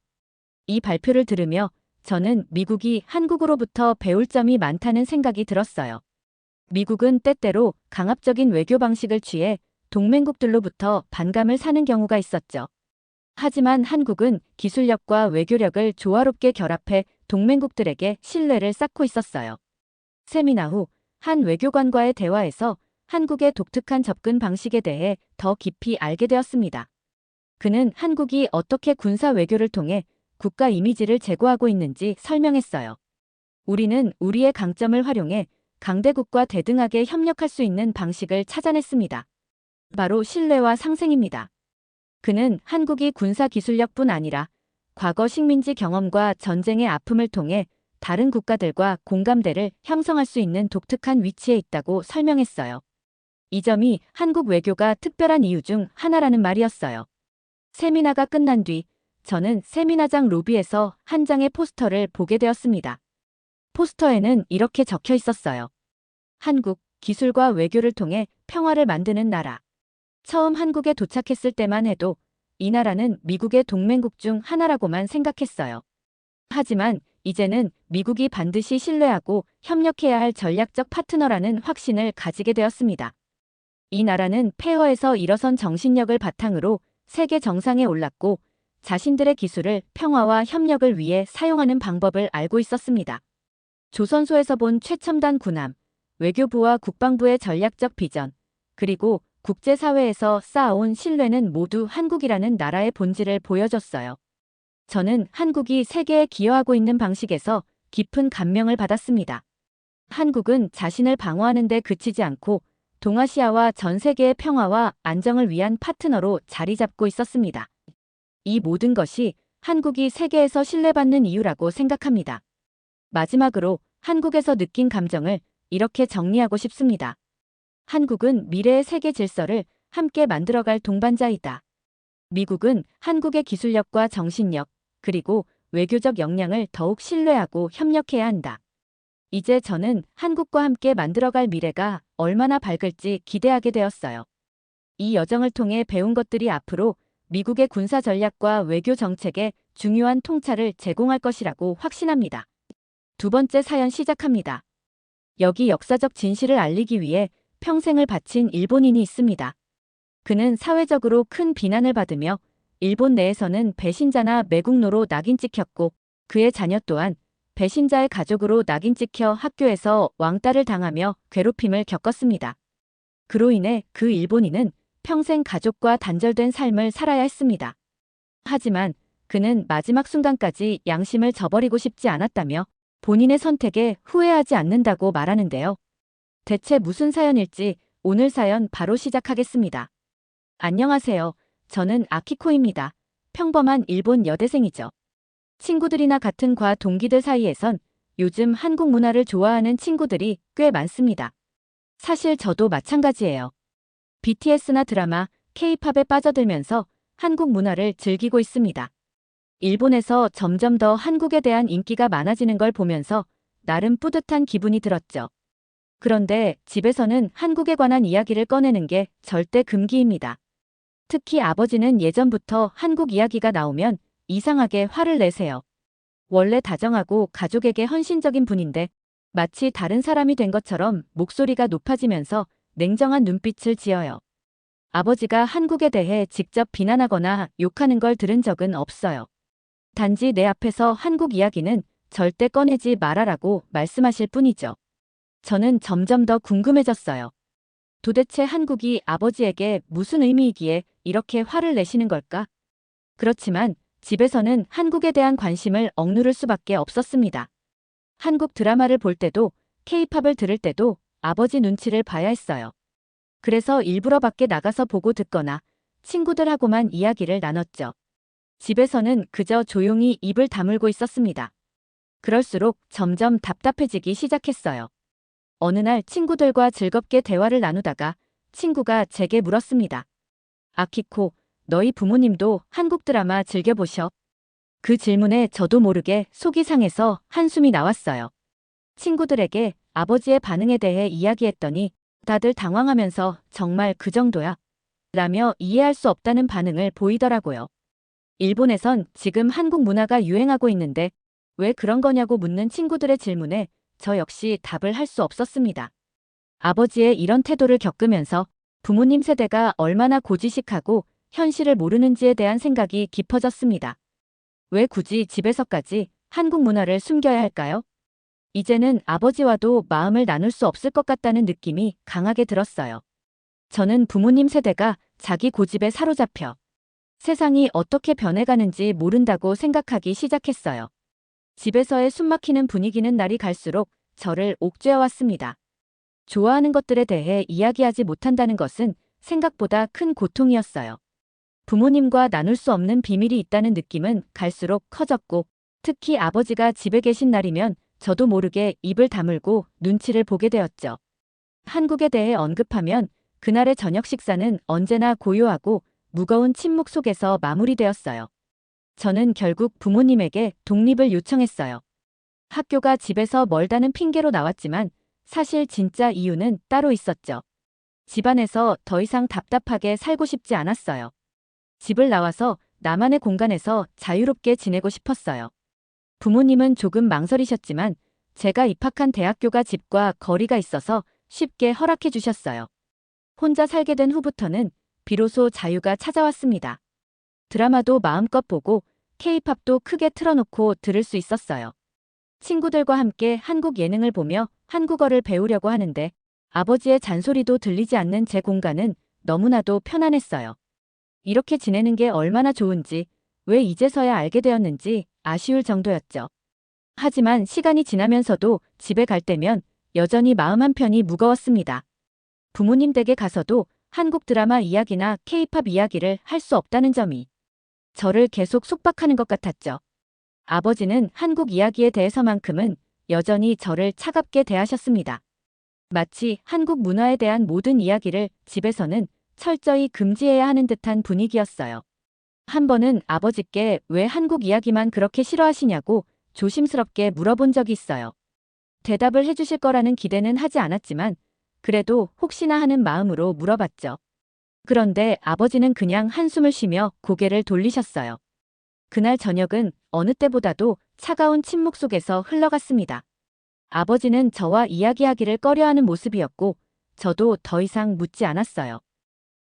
이 발표를 들으며 저는 미국이 한국으로부터 배울 점이 많다는 생각이 들었어요. 미국은 때때로 강압적인 외교 방식을 취해 동맹국들로부터 반감을 사는 경우가 있었죠. 하지만 한국은 기술력과 외교력을 조화롭게 결합해 동맹국들에게 신뢰를 쌓고 있었어요. 세미나 후 한 외교관과의 대화에서 한국의 독특한 접근 방식에 대해 더 깊이 알게 되었습니다. 그는 한국이 어떻게 군사 외교를 통해 국가 이미지를 제고하고 있는지 설명했어요. 우리는 우리의 강점을 활용해 강대국과 대등하게 협력할 수 있는 방식을 찾아냈습니다. 바로 신뢰와 상생입니다. 그는 한국이 군사 기술력뿐 아니라 과거 식민지 경험과 전쟁의 아픔을 통해 다른 국가들과 공감대를 형성할 수 있는 독특한 위치에 있다고 설명했어요. 이 점이 한국 외교가 특별한 이유 중 하나라는 말이었어요. 세미나가 끝난 뒤 저는 세미나장 로비에서 한 장의 포스터를 보게 되었습니다. 포스터에는 이렇게 적혀 있었어요. 한국, 기술과 외교를 통해 평화를 만드는 나라. 처음 한국에 도착했을 때만 해도 이 나라는 미국의 동맹국 중 하나라고만 생각했어요. 하지만 이제는 미국이 반드시 신뢰하고 협력해야 할 전략적 파트너라는 확신을 가지게 되었습니다. 이 나라는 폐허에서 일어선 정신력을 바탕으로 세계 정상에 올랐고 자신들의 기술을 평화와 협력을 위해 사용하는 방법을 알고 있었습니다. 조선소에서 본 최첨단 군함, 외교부와 국방부의 전략적 비전, 그리고 국제사회에서 쌓아온 신뢰는 모두 한국이라는 나라의 본질을 보여줬어요. 저는 한국이 세계에 기여하고 있는 방식에서 깊은 감명을 받았습니다. 한국은 자신을 방어하는 데 그치지 않고 동아시아와 전 세계의 평화와 안정을 위한 파트너로 자리 잡고 있었습니다. 이 모든 것이 한국이 세계에서 신뢰받는 이유라고 생각합니다. 마지막으로 한국에서 느낀 감정을 이렇게 정리하고 싶습니다. 한국은 미래의 세계 질서를 함께 만들어갈 동반자이다. 미국은 한국의 기술력과 정신력, 그리고 외교적 역량을 더욱 신뢰하고 협력해야 한다. 이제 저는 한국과 함께 만들어갈 미래가 얼마나 밝을지 기대하게 되었어요. 이 여정을 통해 배운 것들이 앞으로 미국의 군사 전략과 외교 정책에 중요한 통찰을 제공할 것이라고 확신합니다. 두 번째 사연 시작합니다. 여기 역사적 진실을 알리기 위해 평생을 바친 일본인이 있습니다. 그는 사회적으로 큰 비난을 받으며 일본 내에서는 배신자나 매국노로 낙인 찍혔고 그의 자녀 또한 배신자의 가족으로 낙인 찍혀 학교에서 왕따를 당하며 괴롭힘을 겪었습니다. 그로 인해 그 일본인은 평생 가족과 단절된 삶을 살아야 했습니다. 하지만 그는 마지막 순간까지 양심을 저버리고 싶지 않았다며 본인의 선택에 후회하지 않는다고 말하는데요. 대체 무슨 사연일지 오늘 사연 바로 시작하겠습니다. 안녕하세요. 저는 아키코입니다. 평범한 일본 여대생이죠. 친구들이나 같은 과 동기들 사이에선 요즘 한국 문화를 좋아하는 친구들이 꽤 많습니다. 사실 저도 마찬가지예요. BTS나 드라마, K-팝에 빠져들면서 한국 문화를 즐기고 있습니다. 일본에서 점점 더 한국에 대한 인기가 많아지는 걸 보면서 나름 뿌듯한 기분이 들었죠. 그런데 집에서는 한국에 관한 이야기를 꺼내는 게 절대 금기입니다. 특히 아버지는 예전부터 한국 이야기가 나오면 이상하게 화를 내세요. 원래 다정하고 가족에게 헌신적인 분인데 마치 다른 사람이 된 것처럼 목소리가 높아지면서 냉정한 눈빛을 지어요. 아버지가 한국에 대해 직접 비난하거나 욕하는 걸 들은 적은 없어요. 단지 내 앞에서 한국 이야기는 절대 꺼내지 말아라고 말씀하실 뿐이죠. 저는 점점 더 궁금해졌어요. 도대체 한국이 아버지에게 무슨 의미이기에 이렇게 화를 내시는 걸까? 그렇지만 집에서는 한국에 대한 관심을 억누를 수밖에 없었습니다. 한국 드라마를 볼 때도 K-팝을 들을 때도 아버지 눈치를 봐야 했어요. 그래서 일부러 밖에 나가서 보고 듣거나 친구들하고만 이야기를 나눴죠. 집에서는 그저 조용히 입을 다물고 있었습니다. 그럴수록 점점 답답해지기 시작했어요. 어느 날 친구들과 즐겁게 대화를 나누다가 친구가 제게 물었습니다. 아키코, 너희 부모님도 한국 드라마 즐겨보셔? 그 질문에 저도 모르게 속이 상해서 한숨이 나왔어요. 친구들에게 아버지의 반응에 대해 이야기했더니 다들 당황하면서 정말 그 정도야? 라며 이해할 수 없다는 반응을 보이더라고요. 일본에선 지금 한국 문화가 유행하고 있는데 왜 그런 거냐고 묻는 친구들의 질문에 저 역시 답을 할 수 없었습니다. 아버지의 이런 태도를 겪으면서 부모님 세대가 얼마나 고지식하고 현실을 모르는지에 대한 생각이 깊어졌습니다. 왜 굳이 집에서까지 한국 문화를 숨겨야 할까요? 이제는 아버지와도 마음을 나눌 수 없을 것 같다는 느낌이 강하게 들었어요. 저는 부모님 세대가 자기 고집에 사로잡혀 세상이 어떻게 변해가는지 모른다고 생각하기 시작했어요. 집에서의 숨막히는 분위기는 날이 갈수록 저를 옥죄어왔습니다. 좋아하는 것들에 대해 이야기하지 못한다는 것은 생각보다 큰 고통이었어요. 부모님과 나눌 수 없는 비밀이 있다는 느낌은 갈수록 커졌고 특히 아버지가 집에 계신 날이면 저도 모르게 입을 다물고 눈치를 보게 되었죠. 한국에 대해 언급하면 그날의 저녁 식사는 언제나 고요하고 무거운 침묵 속에서 마무리되었어요. 저는 결국 부모님에게 독립을 요청했어요. 학교가 집에서 멀다는 핑계로 나왔지만 사실 진짜 이유는 따로 있었죠. 집안에서 더 이상 답답하게 살고 싶지 않았어요. 집을 나와서 나만의 공간에서 자유롭게 지내고 싶었어요. 부모님은 조금 망설이셨지만 제가 입학한 대학교가 집과 거리가 있어서 쉽게 허락해 주셨어요. 혼자 살게 된 후부터는 비로소 자유가 찾아왔습니다. 드라마도 마음껏 보고 K-팝도 크게 틀어놓고 들을 수 있었어요. 친구들과 함께 한국 예능을 보며 한국어를 배우려고 하는데 아버지의 잔소리도 들리지 않는 제 공간은 너무나도 편안했어요. 이렇게 지내는 게 얼마나 좋은지, 왜 이제서야 알게 되었는지 아쉬울 정도였죠. 하지만 시간이 지나면서도 집에 갈 때면 여전히 마음 한편이 무거웠습니다. 부모님 댁에 가서도 한국 드라마 이야기나 K-팝 이야기를 할 수 없다는 점이 저를 계속 속박하는 것 같았죠. 아버지는 한국 이야기에 대해서만큼은 여전히 저를 차갑게 대하셨습니다. 마치 한국 문화에 대한 모든 이야기를 집에서는 철저히 금지해야 하는 듯한 분위기였어요. 한 번은 아버지께 왜 한국 이야기만 그렇게 싫어하시냐고 조심스럽게 물어본 적이 있어요. 대답을 해주실 거라는 기대는 하지 않았지만 그래도 혹시나 하는 마음으로 물어봤죠. 그런데 아버지는 그냥 한숨을 쉬며 고개를 돌리셨어요. 그날 저녁은 어느 때보다도 차가운 침묵 속에서 흘러갔습니다. 아버지는 저와 이야기하기를 꺼려하는 모습이었고 저도 더 이상 묻지 않았어요.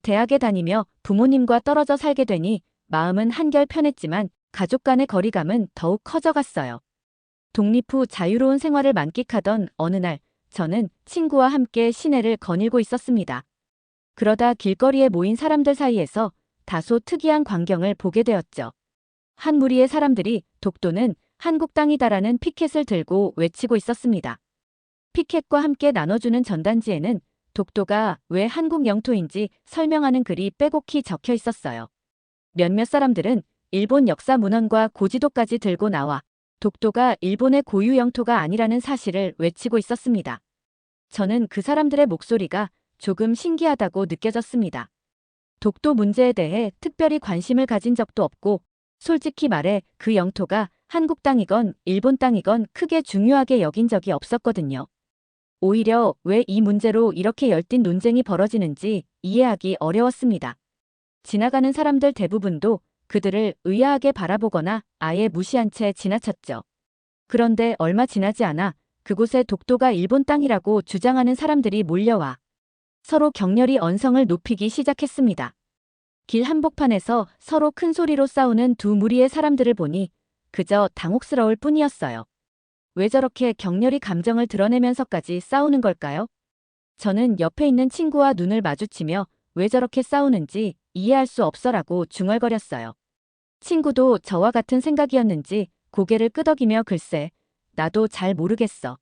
대학에 다니며 부모님과 떨어져 살게 되니 마음은 한결 편했지만 가족 간의 거리감은 더욱 커져갔어요. 독립 후 자유로운 생활을 만끽하던 어느 날 저는 친구와 함께 시내를 거닐고 있었습니다. 그러다 길거리에 모인 사람들 사이에서 다소 특이한 광경을 보게 되었죠. 한 무리의 사람들이 독도는 한국 땅이다라는 피켓을 들고 외치고 있었습니다. 피켓과 함께 나눠주는 전단지에는 독도가 왜 한국 영토인지 설명하는 글이 빼곡히 적혀 있었어요. 몇몇 사람들은 일본 역사 문헌과 고지도까지 들고 나와 독도가 일본의 고유 영토가 아니라는 사실을 외치고 있었습니다. 저는 그 사람들의 목소리가 조금 신기하다고 느껴졌습니다. 독도 문제에 대해 특별히 관심을 가진 적도 없고 솔직히 말해 그 영토가 한국 땅이건 일본 땅이건 크게 중요하게 여긴 적이 없었거든요. 오히려 왜 이 문제로 이렇게 열띤 논쟁이 벌어지는지 이해하기 어려웠습니다. 지나가는 사람들 대부분도 그들을 의아하게 바라보거나 아예 무시한 채 지나쳤죠. 그런데 얼마 지나지 않아 그곳에 독도가 일본 땅이라고 주장하는 사람들이 몰려와 서로 격렬히 언성을 높이기 시작했습니다. 길 한복판에서 서로 큰 소리로 싸우는 두 무리의 사람들을 보니 그저 당혹스러울 뿐이었어요. 왜 저렇게 격렬히 감정을 드러내면서까지 싸우는 걸까요? 저는 옆에 있는 친구와 눈을 마주치며 왜 저렇게 싸우는지 이해할 수 없어라고 중얼거렸어요. 친구도 저와 같은 생각이었는지 고개를 끄덕이며 글쎄, 나도 잘 모르겠어.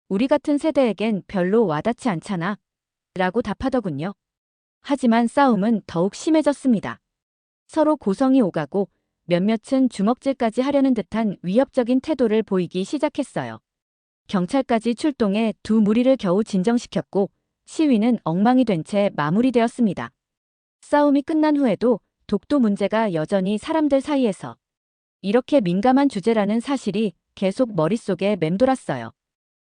우리 같은 세대에겐 별로 와닿지 않잖아. 라고 답하더군요. 하지만 싸움은 더욱 심해졌습니다. 서로 고성이 오가고 몇몇은 주먹질까지 하려는 듯한 위협적인 태도를 보이기 시작했어요. 경찰까지 출동해 두 무리를 겨우 진정시켰고 시위는 엉망이 된 채 마무리되었습니다. 싸움이 끝난 후에도 독도 문제가 여전히 사람들 사이에서 이렇게 민감한 주제라는 사실이 계속 머릿속에 맴돌았어요.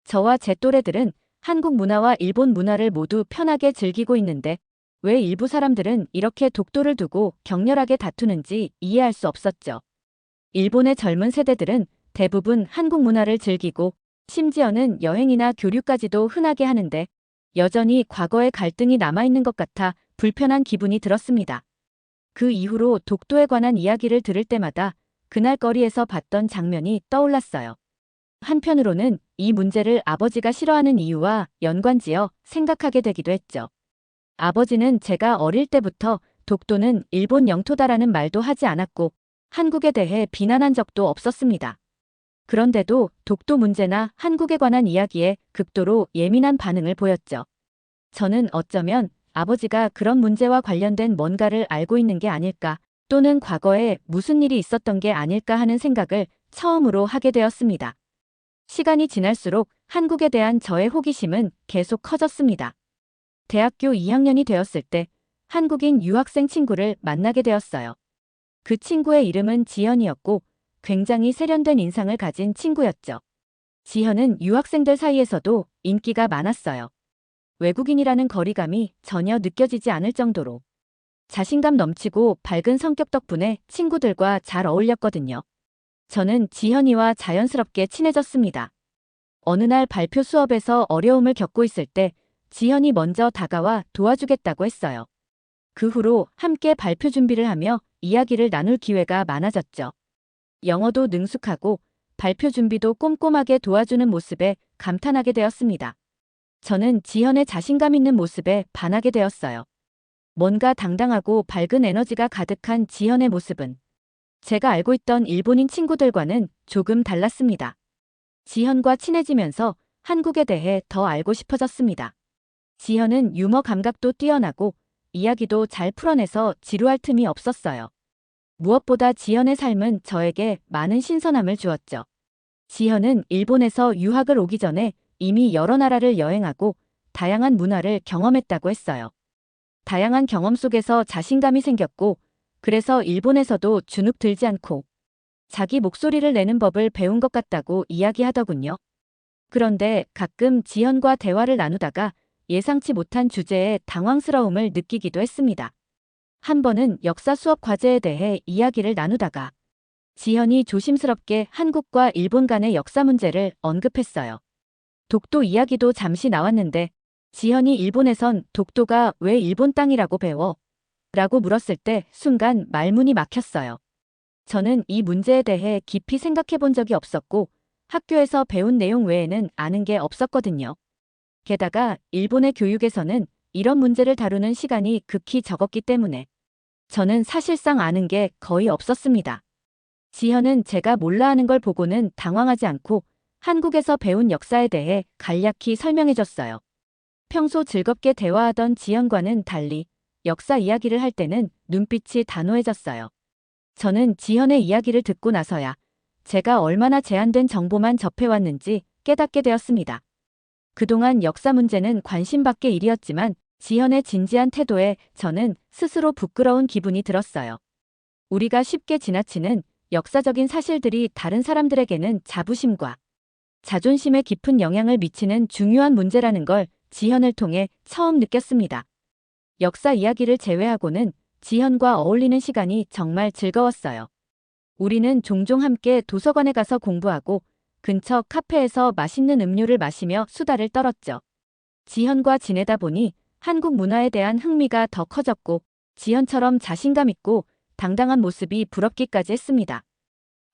저와 제 또래들은 한국 문화와 일본 문화를 모두 편하게 즐기고 있는데 왜 일부 사람들은 이렇게 독도를 두고 격렬하게 다투는지 이해할 수 없었죠. 일본의 젊은 세대들은 대부분 한국 문화를 즐기고 심지어는 여행이나 교류까지도 흔하게 하는데 여전히 과거의 갈등이 남아있는 것 같아 불편한 기분이 들었습니다. 그 이후로 독도에 관한 이야기를 들을 때마다 그날 거리에서 봤던 장면이 떠올랐어요. 한편으로는 이 문제를 아버지가 싫어하는 이유와 연관지어 생각하게 되기도 했죠. 아버지는 제가 어릴 때부터 독도는 일본 영토다라는 말도 하지 않았고 한국에 대해 비난한 적도 없었습니다. 그런데도 독도 문제나 한국에 관한 이야기에 극도로 예민한 반응을 보였죠. 저는 어쩌면 아버지가 그런 문제와 관련된 뭔가를 알고 있는 게 아닐까 또는 과거에 무슨 일이 있었던 게 아닐까 하는 생각을 처음으로 하게 되었습니다. 시간이 지날수록 한국에 대한 저의 호기심은 계속 커졌습니다. 대학교 2학년이 되었을 때 한국인 유학생 친구를 만나게 되었어요. 그 친구의 이름은 지현이었고 굉장히 세련된 인상을 가진 친구였죠. 지현은 유학생들 사이에서도 인기가 많았어요. 외국인이라는 거리감이 전혀 느껴지지 않을 정도로 자신감 넘치고 밝은 성격 덕분에 친구들과 잘 어울렸거든요. 저는 지현이와 자연스럽게 친해졌습니다. 어느 날 발표 수업에서 어려움을 겪고 있을 때 지현이 먼저 다가와 도와주겠다고 했어요. 그 후로 함께 발표 준비를 하며 이야기를 나눌 기회가 많아졌죠. 영어도 능숙하고 발표 준비도 꼼꼼하게 도와주는 모습에 감탄하게 되었습니다. 저는 지현의 자신감 있는 모습에 반하게 되었어요. 뭔가 당당하고 밝은 에너지가 가득한 지현의 모습은 제가 알고 있던 일본인 친구들과는 조금 달랐습니다. 지현과 친해지면서 한국에 대해 더 알고 싶어졌습니다. 지현은 유머 감각도 뛰어나고 이야기도 잘 풀어내서 지루할 틈이 없었어요. 무엇보다 지현의 삶은 저에게 많은 신선함을 주었죠. 지현은 일본에서 유학을 오기 전에 이미 여러 나라를 여행하고 다양한 문화를 경험했다고 했어요. 다양한 경험 속에서 자신감이 생겼고 그래서 일본에서도 주눅 들지 않고 자기 목소리를 내는 법을 배운 것 같다고 이야기하더군요. 그런데 가끔 지현과 대화를 나누다가 예상치 못한 주제에 당황스러움을 느끼기도 했습니다. 한 번은 역사 수업 과제에 대해 이야기를 나누다가 지현이 조심스럽게 한국과 일본 간의 역사 문제를 언급했어요. 독도 이야기도 잠시 나왔는데 지현이 일본에선 독도가 왜 일본 땅이라고 배워? 라고 물었을 때 순간 말문이 막혔어요. 저는 이 문제에 대해 깊이 생각해 본 적이 없었고 학교에서 배운 내용 외에는 아는 게 없었거든요. 게다가 일본의 교육에서는 이런 문제를 다루는 시간이 극히 적었기 때문에 저는 사실상 아는 게 거의 없었습니다. 지현은 제가 몰라 하는 걸 보고는 당황하지 않고 한국에서 배운 역사에 대해 간략히 설명해 줬어요. 평소 즐겁게 대화하던 지현과는 달리 역사 이야기를 할 때는 눈빛이 단호해졌어요. 저는 지현의 이야기를 듣고 나서야 제가 얼마나 제한된 정보만 접해왔는지 깨닫게 되었습니다. 그동안 역사 문제는 관심 밖의 일이었지만 지현의 진지한 태도에 저는 스스로 부끄러운 기분이 들었어요. 우리가 쉽게 지나치는 역사적인 사실들이 다른 사람들에게는 자부심과 자존심에 깊은 영향을 미치는 중요한 문제라는 걸 지현을 통해 처음 느꼈습니다. 역사 이야기를 제외하고는 지현과 어울리는 시간이 정말 즐거웠어요. 우리는 종종 함께 도서관에 가서 공부하고 근처 카페에서 맛있는 음료를 마시며 수다를 떨었죠. 지현과 지내다 보니 한국 문화에 대한 흥미가 더 커졌고 지현처럼 자신감 있고 당당한 모습이 부럽기까지 했습니다.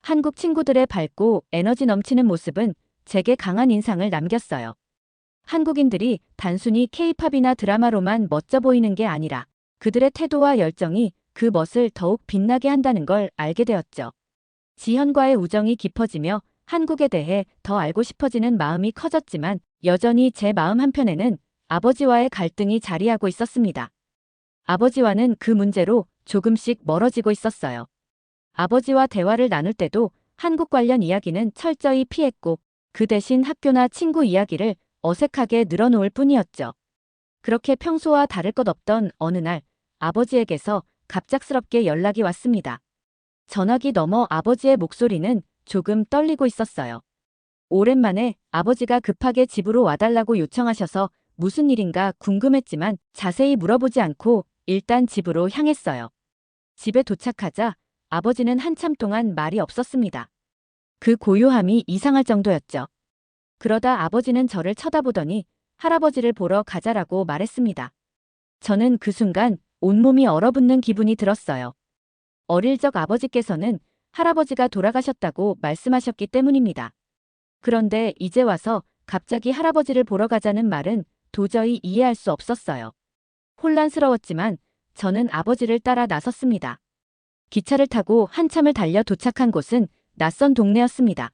한국 친구들의 밝고 에너지 넘치는 모습은 제게 강한 인상을 남겼어요. 한국인들이 단순히 K-팝이나 드라마로만 멋져 보이는 게 아니라 그들의 태도와 열정이 그 멋을 더욱 빛나게 한다는 걸 알게 되었죠. 지현과의 우정이 깊어지며 한국에 대해 더 알고 싶어지는 마음이 커졌지만 여전히 제 마음 한편에는 아버지와의 갈등이 자리하고 있었습니다. 아버지와는 그 문제로 조금씩 멀어지고 있었어요. 아버지와 대화를 나눌 때도 한국 관련 이야기는 철저히 피했고 그 대신 학교나 친구 이야기를 어색하게 늘어놓을 뿐이었죠. 그렇게 평소와 다를 것 없던 어느 날 아버지에게서 갑작스럽게 연락이 왔습니다. 전화기 너머 아버지의 목소리는 조금 떨리고 있었어요. 오랜만에 아버지가 급하게 집으로 와달라고 요청하셔서 무슨 일인가 궁금했지만 자세히 물어보지 않고 일단 집으로 향했어요. 집에 도착하자 아버지는 한참 동안 말이 없었습니다. 그 고요함이 이상할 정도였죠. 그러다 아버지는 저를 쳐다보더니 할아버지를 보러 가자라고 말했습니다. 저는 그 순간 온몸이 얼어붙는 기분이 들었어요. 어릴 적 아버지께서는 할아버지가 돌아가셨다고 말씀하셨기 때문입니다. 그런데 이제 와서 갑자기 할아버지를 보러 가자는 말은 도저히 이해할 수 없었어요. 혼란스러웠지만 저는 아버지를 따라 나섰습니다. 기차를 타고 한참을 달려 도착한 곳은 낯선 동네였습니다.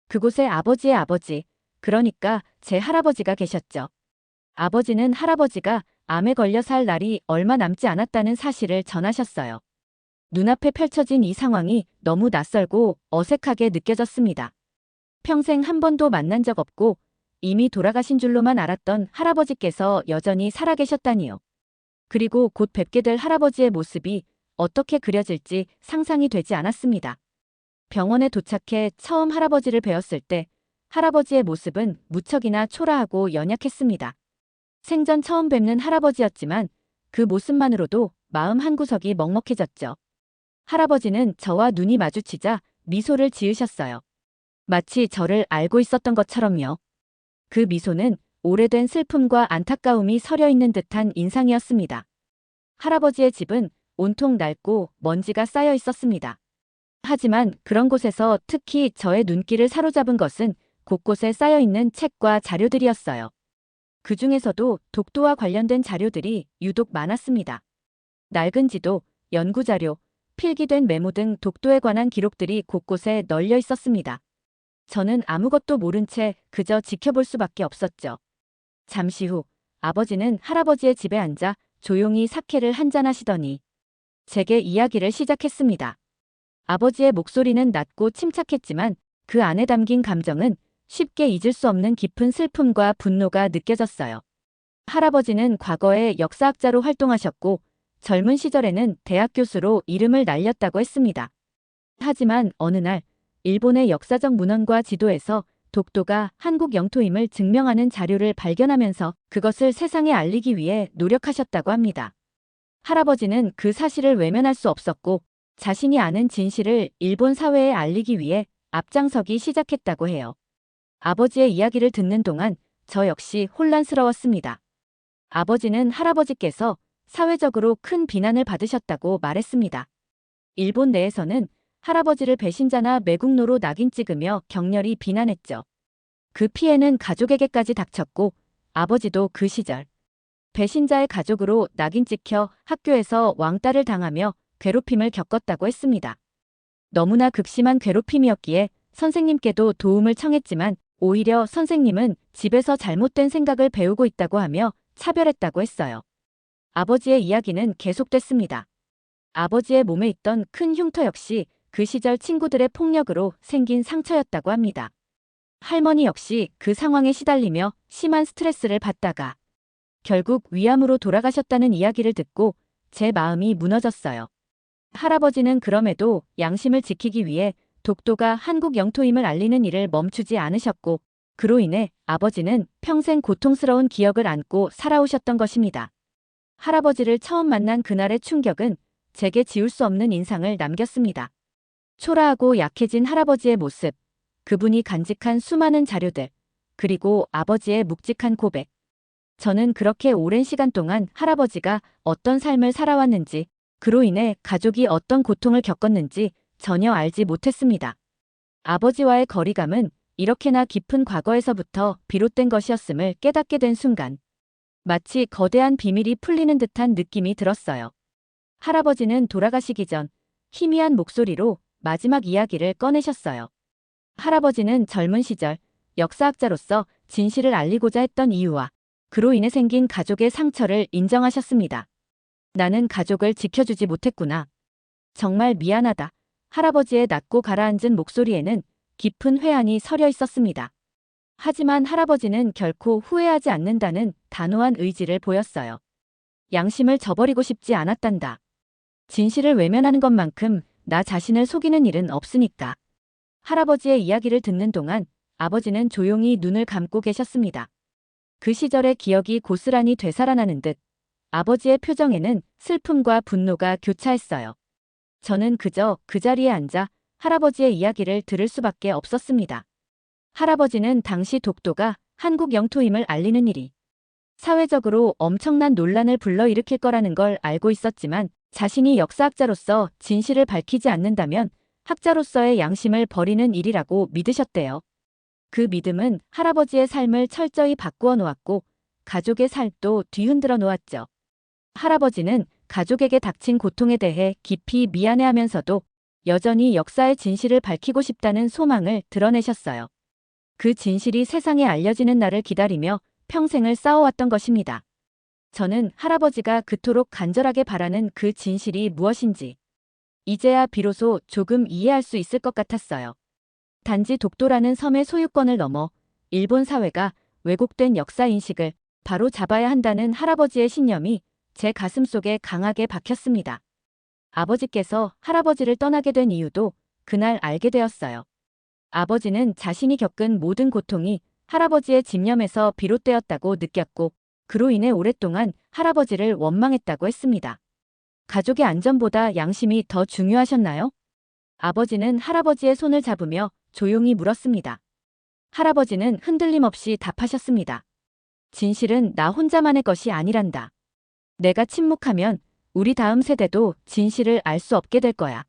그곳에 아버지의 아버지, 그러니까 제 할아버지가 계셨죠. 아버지는 할아버지가 암에 걸려 살 날이 얼마 남지 않았다는 사실을 전하셨어요. 눈앞에 펼쳐진 이 상황이 너무 낯설고 어색하게 느껴졌습니다. 평생 한 번도 만난 적 없고 이미 돌아가신 줄로만 알았던 할아버지께서 여전히 살아계셨다니요. 그리고 곧 뵙게 될 할아버지의 모습이 어떻게 그려질지 상상이 되지 않았습니다. 병원에 도착해 처음 할아버지를 뵈었을 때 할아버지의 모습은 무척이나 초라하고 연약했습니다. 생전 처음 뵙는 할아버지였지만 그 모습만으로도 마음 한구석이 먹먹해졌죠. 할아버지는 저와 눈이 마주치자 미소를 지으셨어요. 마치 저를 알고 있었던 것처럼요. 그 미소는 오래된 슬픔과 안타까움이 서려 있는 듯한 인상이었습니다. 할아버지의 집은 온통 낡고 먼지가 쌓여 있었습니다. 하지만 그런 곳에서 특히 저의 눈길을 사로잡은 것은 곳곳에 쌓여 있는 책과 자료들이었어요. 그 중에서도 독도와 관련된 자료들이 유독 많았습니다. 낡은 지도, 연구자료, 필기된 메모 등 독도에 관한 기록들이 곳곳에 널려 있었습니다. 저는 아무것도 모른 채 그저 지켜볼 수밖에 없었죠. 잠시 후 아버지는 할아버지의 집에 앉아 조용히 사케를 한잔하시더니 제게 이야기를 시작했습니다. 아버지의 목소리는 낮고 침착했지만 그 안에 담긴 감정은 쉽게 잊을 수 없는 깊은 슬픔과 분노가 느껴졌어요. 할아버지는 과거에 역사학자로 활동하셨고 젊은 시절에는 대학 교수로 이름을 날렸다고 했습니다. 하지만 어느 날 일본의 역사적 문헌과 지도에서 독도가 한국 영토임을 증명하는 자료를 발견하면서 그것을 세상에 알리기 위해 노력하셨다고 합니다. 할아버지는 그 사실을 외면할 수 없었고 자신이 아는 진실을 일본 사회에 알리기 위해 앞장서기 시작했다고 해요. 아버지의 이야기를 듣는 동안 저 역시 혼란스러웠습니다. 아버지는 할아버지께서 사회적으로 큰 비난을 받으셨다고 말했습니다. 일본 내에서는 할아버지를 배신자나 매국노로 낙인 찍으며 격렬히 비난했죠. 그 피해는 가족에게까지 닥쳤고 아버지도 그 시절 배신자의 가족으로 낙인 찍혀 학교에서 왕따를 당하며 괴롭힘을 겪었다고 했습니다. 너무나 극심한 괴롭힘이었기에 선생님께도 도움을 청했지만 오히려 선생님은 집에서 잘못된 생각을 배우고 있다고 하며 차별했다고 했어요. 아버지의 이야기는 계속됐습니다. 아버지의 몸에 있던 큰 흉터 역시 그 시절 친구들의 폭력으로 생긴 상처였다고 합니다. 할머니 역시 그 상황에 시달리며 심한 스트레스를 받다가 결국 위암으로 돌아가셨다는 이야기를 듣고 제 마음이 무너졌어요. 할아버지는 그럼에도 양심을 지키기 위해 독도가 한국 영토임을 알리는 일을 멈추지 않으셨고 그로 인해 아버지는 평생 고통스러운 기억을 안고 살아오셨던 것입니다. 할아버지를 처음 만난 그날의 충격은 제게 지울 수 없는 인상을 남겼습니다. 초라하고 약해진 할아버지의 모습, 그분이 간직한 수많은 자료들, 그리고 아버지의 묵직한 고백. 저는 그렇게 오랜 시간 동안 할아버지가 어떤 삶을 살아왔는지, 그로 인해 가족이 어떤 고통을 겪었는지 전혀 알지 못했습니다. 아버지와의 거리감은 이렇게나 깊은 과거에서부터 비롯된 것이었음을 깨닫게 된 순간, 마치 거대한 비밀이 풀리는 듯한 느낌이 들었어요. 할아버지는 돌아가시기 전 희미한 목소리로 마지막 이야기를 꺼내셨어요. 할아버지는 젊은 시절 역사학자로서 진실을 알리고자 했던 이유와 그로 인해 생긴 가족의 상처를 인정하셨습니다. 나는 가족을 지켜주지 못했구나. 정말 미안하다. 할아버지의 낮고 가라앉은 목소리에는 깊은 회한이 서려 있었습니다. 하지만 할아버지는 결코 후회하지 않는다는 단호한 의지를 보였어요. 양심을 저버리고 싶지 않았단다. 진실을 외면하는 것만큼 나 자신을 속이는 일은 없으니까. 할아버지의 이야기를 듣는 동안 아버지는 조용히 눈을 감고 계셨습니다. 그 시절의 기억이 고스란히 되살아나는 듯 아버지의 표정에는 슬픔과 분노가 교차했어요. 저는 그저 그 자리에 앉아 할아버지의 이야기를 들을 수밖에 없었습니다. 할아버지는 당시 독도가 한국 영토임을 알리는 일이 사회적으로 엄청난 논란을 불러일으킬 거라는 걸 알고 있었지만 자신이 역사학자로서 진실을 밝히지 않는다면 학자로서의 양심을 버리는 일이라고 믿으셨대요. 그 믿음은 할아버지의 삶을 철저히 바꾸어 놓았고 가족의 삶도 뒤흔들어 놓았죠. 할아버지는 가족에게 닥친 고통에 대해 깊이 미안해하면서도 여전히 역사의 진실을 밝히고 싶다는 소망을 드러내셨어요. 그 진실이 세상에 알려지는 날을 기다리며 평생을 싸워왔던 것입니다. 저는 할아버지가 그토록 간절하게 바라는 그 진실이 무엇인지 이제야 비로소 조금 이해할 수 있을 것 같았어요. 단지 독도라는 섬의 소유권을 넘어 일본 사회가 왜곡된 역사 인식을 바로 잡아야 한다는 할아버지의 신념이 제 가슴속에 강하게 박혔습니다. 아버지께서 할아버지를 떠나게 된 이유도 그날 알게 되었어요. 아버지는 자신이 겪은 모든 고통이 할아버지의 집념에서 비롯되었다고 느꼈고 그로 인해 오랫동안 할아버지를 원망했다고 했습니다. 가족의 안전보다 양심이 더 중요하셨나요? 아버지는 할아버지의 손을 잡으며 조용히 물었습니다. 할아버지는 흔들림 없이 답하셨습니다. 진실은 나 혼자만의 것이 아니란다. 내가 침묵하면 우리 다음 세대도 진실을 알 수 없게 될 거야.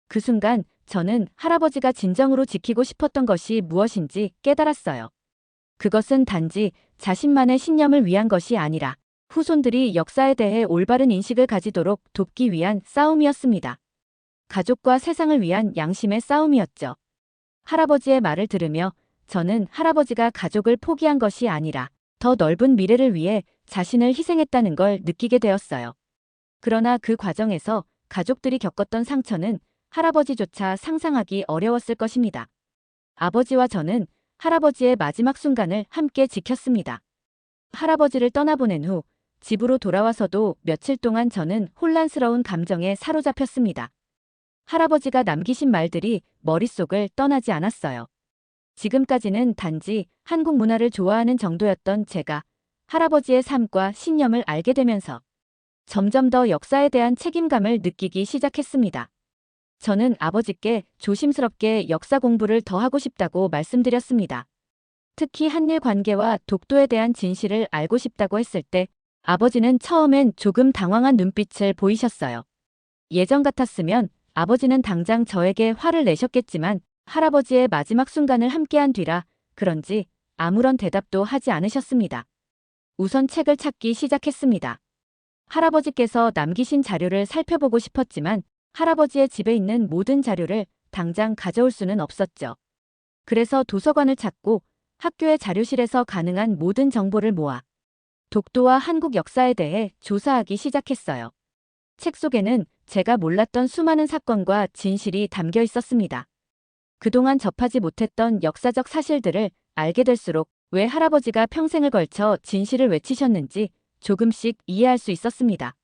그 순간 저는 할아버지가 진정으로 지키고 싶었던 것이 무엇인지 깨달았어요. 그것은 단지 자신만의 신념을 위한 것이 아니라 후손들이 역사에 대해 올바른 인식을 가지도록 돕기 위한 싸움이었습니다. 가족과 세상을 위한 양심의 싸움이었죠. 할아버지의 말을 들으며 저는 할아버지가 가족을 포기한 것이 아니라 더 넓은 미래를 위해 자신을 희생했다는 걸 느끼게 되었어요. 그러나 그 과정에서 가족들이 겪었던 상처는 할아버지조차 상상하기 어려웠을 것입니다. 아버지와 저는 할아버지의 마지막 순간을 함께 지켰습니다. 할아버지를 떠나보낸 후 집으로 돌아와서도 며칠 동안 저는 혼란스러운 감정에 사로잡혔습니다. 할아버지가 남기신 말들이 머릿속을 떠나지 않았어요. 지금까지는 단지 한국 문화를 좋아하는 정도였던 제가 할아버지의 삶과 신념을 알게 되면서 점점 더 역사에 대한 책임감을 느끼기 시작했습니다. 저는 아버지께 조심스럽게 역사 공부를 더 하고 싶다고 말씀드렸습니다. 특히 한일 관계와 독도에 대한 진실을 알고 싶다고 했을 때 아버지는 처음엔 조금 당황한 눈빛을 보이셨어요. 예전 같았으면 아버지는 당장 저에게 화를 내셨겠지만 할아버지의 마지막 순간을 함께한 뒤라 그런지 아무런 대답도 하지 않으셨습니다. 우선 책을 찾기 시작했습니다. 할아버지께서 남기신 자료를 살펴보고 싶었지만 할아버지의 집에 있는 모든 자료를 당장 가져올 수는 없었죠. 그래서 도서관을 찾고 학교의 자료실에서 가능한 모든 정보를 모아 독도와 한국 역사에 대해 조사하기 시작했어요. 책 속에는 제가 몰랐던 수많은 사건과 진실이 담겨 있었습니다. 그동안 접하지 못했던 역사적 사실들을 알게 될수록 왜 할아버지가 평생을 걸쳐 진실을 외치셨는지 조금씩 이해할 수 있었습니다.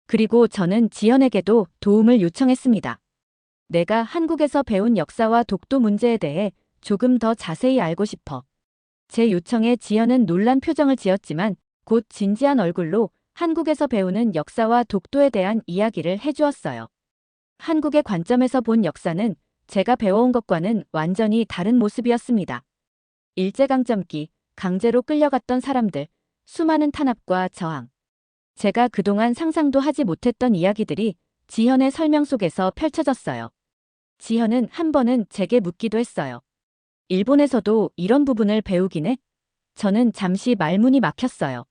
그리고 저는 지연에게도 도움을 요청했습니다. 내가 한국에서 배운 역사와 독도 문제에 대해 조금 더 자세히 알고 싶어. 제 요청에 지연은 놀란 표정을 지었지만 곧 진지한 얼굴로 한국에서 배우는 역사와 독도에 대한 이야기를 해주었어요. 한국의 관점에서 본 역사는 제가 배워온 것과는 완전히 다른 모습이었습니다. 일제강점기, 강제로 끌려갔던 사람들, 수많은 탄압과 저항. 제가 그동안 상상도 하지 못했던 이야기들이 지현의 설명 속에서 펼쳐졌어요. 지현은 한 번은 제게 묻기도 했어요. 일본에서도 이런 부분을 배우긴 해? 저는 잠시 말문이 막혔어요.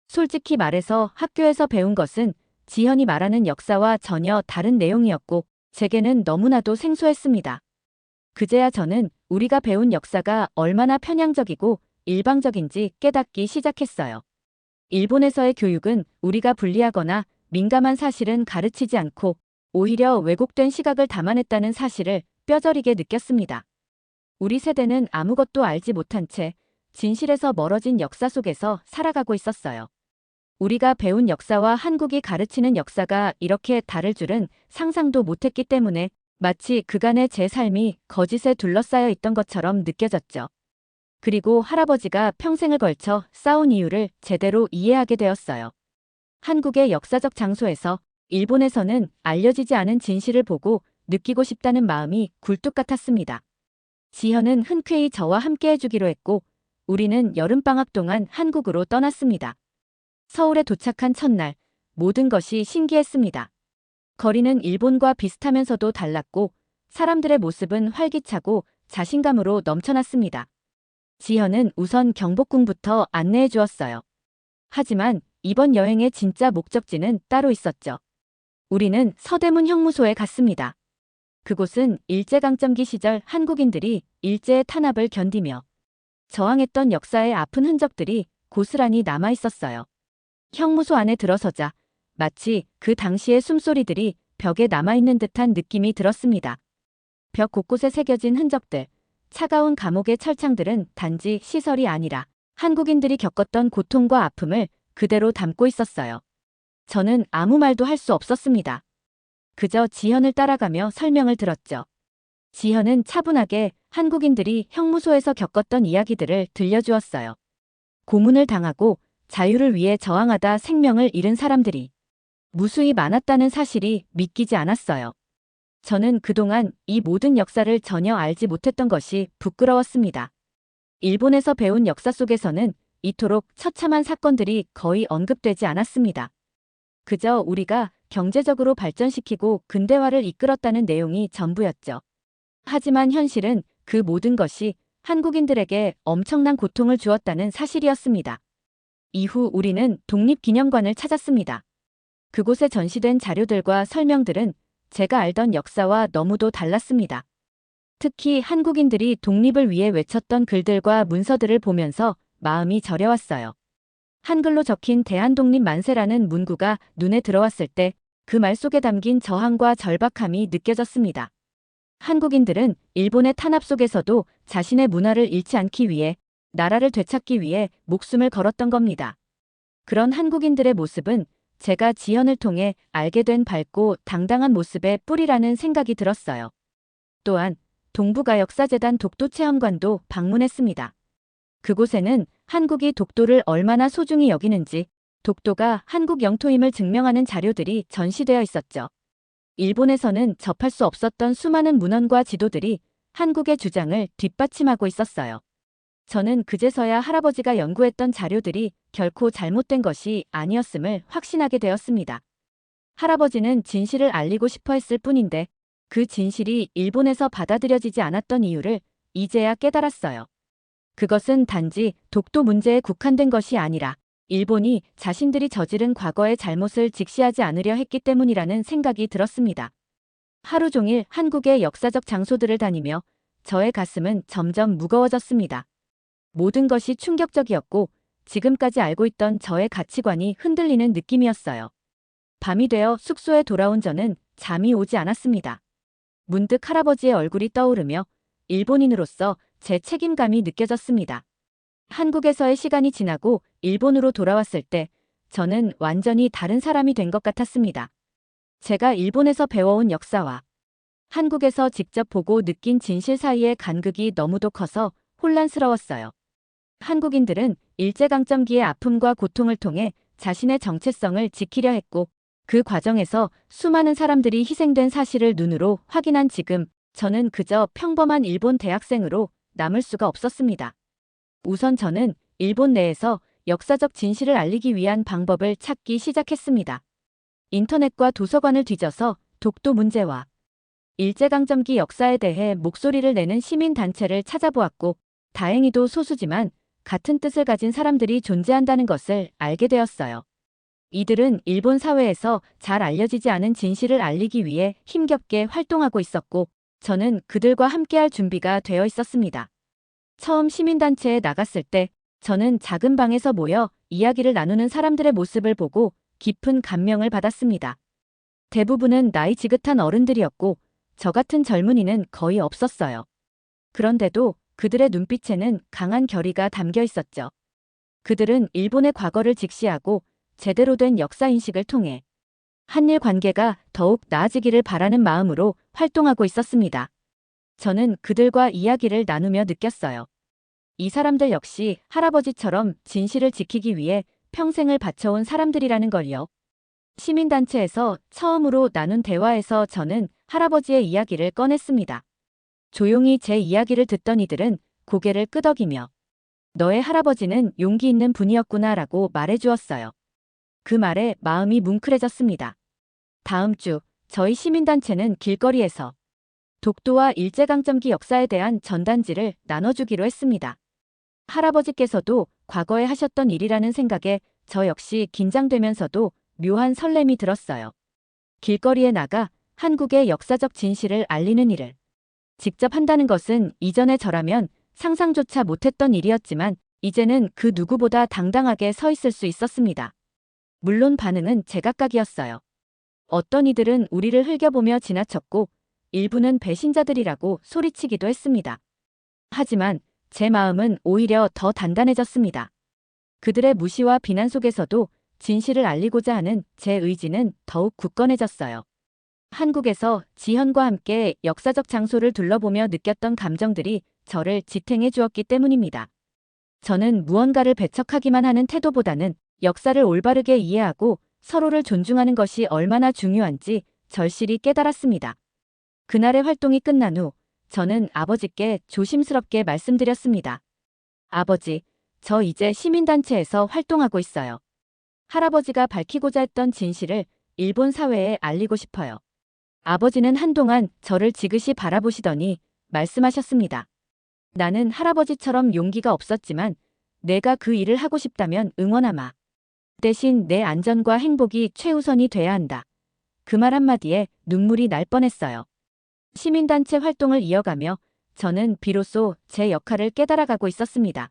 솔직히 말해서 학교에서 배운 것은 지현이 말하는 역사와 전혀 다른 내용이었고 제게는 너무나도 생소했습니다. 그제야 저는 우리가 배운 역사가 얼마나 편향적이고 일방적인지 깨닫기 시작했어요. 일본에서의 교육은 우리가 불리하거나 민감한 사실은 가르치지 않고 오히려 왜곡된 시각을 담아냈다는 사실을 뼈저리게 느꼈습니다. 우리 세대는 아무것도 알지 못한 채 진실에서 멀어진 역사 속에서 살아가고 있었어요. 우리가 배운 역사와 한국이 가르치는 역사가 이렇게 다를 줄은 상상도 못했기 때문에 마치 그간의 제 삶이 거짓에 둘러싸여 있던 것처럼 느껴졌죠. 그리고 할아버지가 평생을 걸쳐 싸운 이유를 제대로 이해하게 되었어요. 한국의 역사적 장소에서 일본에서는 알려지지 않은 진실을 보고 느끼고 싶다는 마음이 굴뚝 같았습니다. 지현은 흔쾌히 저와 함께 해주기로 했고 우리는 여름방학 동안 한국으로 떠났습니다. 서울에 도착한 첫날 모든 것이 신기했습니다. 거리는 일본과 비슷하면서도 달랐고 사람들의 모습은 활기차고 자신감으로 넘쳐났습니다. 지현은 우선 경복궁부터 안내해 주었어요. 하지만 이번 여행의 진짜 목적지는 따로 있었죠. 우리는 서대문 형무소에 갔습니다. 그곳은 일제강점기 시절 한국인들이 일제의 탄압을 견디며 저항했던 역사의 아픈 흔적들이 고스란히 남아 있었어요. 형무소 안에 들어서자 마치 그 당시의 숨소리들이 벽에 남아있는 듯한 느낌이 들었습니다. 벽 곳곳에 새겨진 흔적들, 차가운 감옥의 철창들은 단지 시설이 아니라 한국인들이 겪었던 고통과 아픔을 그대로 담고 있었어요. 저는 아무 말도 할 수 없었습니다. 그저 지현을 따라가며 설명을 들었죠. 지현은 차분하게 한국인들이 형무소에서 겪었던 이야기들을 들려주었어요. 고문을 당하고 자유를 위해 저항하다 생명을 잃은 사람들이 무수히 많았다는 사실이 믿기지 않았어요. 저는 그동안 이 모든 역사를 전혀 알지 못했던 것이 부끄러웠습니다. 일본에서 배운 역사 속에서는 이토록 처참한 사건들이 거의 언급되지 않았습니다. 그저 우리가 경제적으로 발전시키고 근대화를 이끌었다는 내용이 전부였죠. 하지만 현실은 그 모든 것이 한국인들에게 엄청난 고통을 주었다는 사실이었습니다. 이후 우리는 독립기념관을 찾았습니다. 그곳에 전시된 자료들과 설명들은 제가 알던 역사와 너무도 달랐습니다. 특히 한국인들이 독립을 위해 외쳤던 글들과 문서들을 보면서 마음이 저려왔어요. 한글로 적힌 대한독립 만세라는 문구가 눈에 들어왔을 때 그 말 속에 담긴 저항과 절박함이 느껴졌습니다. 한국인들은 일본의 탄압 속에서도 자신의 문화를 잃지 않기 위해 나라를 되찾기 위해 목숨을 걸었던 겁니다. 그런 한국인들의 모습은 제가 지연을 통해 알게 된 밝고 당당한 모습의 뿌리라는 생각이 들었어요. 또한 동북아역사재단 독도체험관도 방문했습니다. 그곳에는 한국이 독도를 얼마나 소중히 여기는지, 독도가 한국 영토임을 증명하는 자료들이 전시되어 있었죠. 일본에서는 접할 수 없었던 수많은 문헌과 지도들이 한국의 주장을 뒷받침하고 있었어요. 저는 그제서야 할아버지가 연구했던 자료들이 결코 잘못된 것이 아니었음을 확신하게 되었습니다. 할아버지는 진실을 알리고 싶어 했을 뿐인데 그 진실이 일본에서 받아들여지지 않았던 이유를 이제야 깨달았어요. 그것은 단지 독도 문제에 국한된 것이 아니라 일본이 자신들이 저지른 과거의 잘못을 직시하지 않으려 했기 때문이라는 생각이 들었습니다. 하루 종일 한국의 역사적 장소들을 다니며 저의 가슴은 점점 무거워졌습니다. 모든 것이 충격적이었고 지금까지 알고 있던 저의 가치관이 흔들리는 느낌이었어요. 밤이 되어 숙소에 돌아온 저는 잠이 오지 않았습니다. 문득 할아버지의 얼굴이 떠오르며 일본인으로서 제 책임감이 느껴졌습니다. 한국에서의 시간이 지나고 일본으로 돌아왔을 때 저는 완전히 다른 사람이 된 것 같았습니다. 제가 일본에서 배워온 역사와 한국에서 직접 보고 느낀 진실 사이의 간극이 너무도 커서 혼란스러웠어요. 한국인들은 일제강점기의 아픔과 고통을 통해 자신의 정체성을 지키려 했고 그 과정에서 수많은 사람들이 희생된 사실을 눈으로 확인한 지금 저는 그저 평범한 일본 대학생으로 남을 수가 없었습니다. 우선 저는 일본 내에서 역사적 진실을 알리기 위한 방법을 찾기 시작했습니다. 인터넷과 도서관을 뒤져서 독도 문제와 일제강점기 역사에 대해 목소리를 내는 시민단체를 찾아보았고 다행히도 소수지만 같은 뜻을 가진 사람들이 존재한다는 것을 알게 되었어요. 이들은 일본 사회에서 잘 알려지지 않은 진실을 알리기 위해 힘겹게 활동하고 있었고 저는 그들과 함께할 준비가 되어 있었습니다. 처음 시민단체에 나갔을 때 저는 작은 방에서 모여 이야기를 나누는 사람들의 모습을 보고 깊은 감명을 받았습니다. 대부분은 나이 지긋한 어른들이었고 저 같은 젊은이는 거의 없었어요. 그런데도 그들의 눈빛에는 강한 결의가 담겨 있었죠. 그들은 일본의 과거를 직시하고 제대로 된 역사인식을 통해 한일 관계가 더욱 나아지기를 바라는 마음으로 활동하고 있었습니다. 저는 그들과 이야기를 나누며 느꼈어요. 이 사람들 역시 할아버지처럼 진실을 지키기 위해 평생을 바쳐온 사람들이라는 걸요. 시민단체에서 처음으로 나눈 대화에서 저는 할아버지의 이야기를 꺼냈습니다. 조용히 제 이야기를 듣던 이들은 고개를 끄덕이며 너의 할아버지는 용기 있는 분이었구나라고 말해주었어요. 그 말에 마음이 뭉클해졌습니다. 다음 주 저희 시민단체는 길거리에서 독도와 일제강점기 역사에 대한 전단지를 나눠주기로 했습니다. 할아버지께서도 과거에 하셨던 일이라는 생각에 저 역시 긴장되면서도 묘한 설렘이 들었어요. 길거리에 나가 한국의 역사적 진실을 알리는 일을 직접 한다는 것은 이전에 저라면 상상조차 못했던 일이었지만 이제는 그 누구보다 당당하게 서 있을 수 있었습니다. 물론 반응은 제각각이었어요. 어떤 이들은 우리를 흘겨보며 지나쳤고 일부는 배신자들이라고 소리치기도 했습니다. 하지만 제 마음은 오히려 더 단단해졌습니다. 그들의 무시와 비난 속에서도 진실을 알리고자 하는 제 의지는 더욱 굳건해졌어요. 한국에서 지현과 함께 역사적 장소를 둘러보며 느꼈던 감정들이 저를 지탱해 주었기 때문입니다. 저는 무언가를 배척하기만 하는 태도보다는 역사를 올바르게 이해하고 서로를 존중하는 것이 얼마나 중요한지 절실히 깨달았습니다. 그날의 활동이 끝난 후 저는 아버지께 조심스럽게 말씀드렸습니다. 아버지, 저 이제 시민단체에서 활동하고 있어요. 할아버지가 밝히고자 했던 진실을 일본 사회에 알리고 싶어요. 아버지는 한동안 저를 지그시 바라보시더니 말씀하셨습니다. 나는 할아버지처럼 용기가 없었지만 내가 그 일을 하고 싶다면 응원하마. 대신 내 안전과 행복이 최우선이 돼야 한다. 그 말 한마디에 눈물이 날 뻔했어요. 시민단체 활동을 이어가며 저는 비로소 제 역할을 깨달아가고 있었습니다.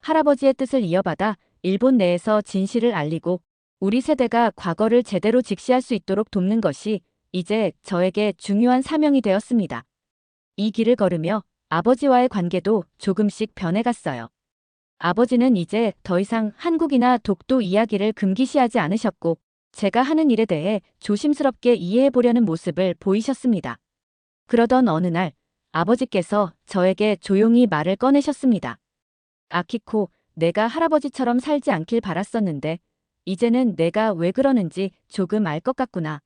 할아버지의 뜻을 이어받아 일본 내에서 진실을 알리고 우리 세대가 과거를 제대로 직시할 수 있도록 돕는 것이 이제 저에게 중요한 사명이 되었습니다. 이 길을 걸으며 아버지와의 관계도 조금씩 변해갔어요. 아버지는 이제 더 이상 한국이나 독도 이야기를 금기시하지 않으셨고 제가 하는 일에 대해 조심스럽게 이해해 보려는 모습을 보이셨습니다. 그러던 어느 날 아버지께서 저에게 조용히 말을 꺼내셨습니다. 아키코, 내가 할아버지처럼 살지 않길 바랐었는데 이제는 내가 왜 그러는지 조금 알 것 같구나.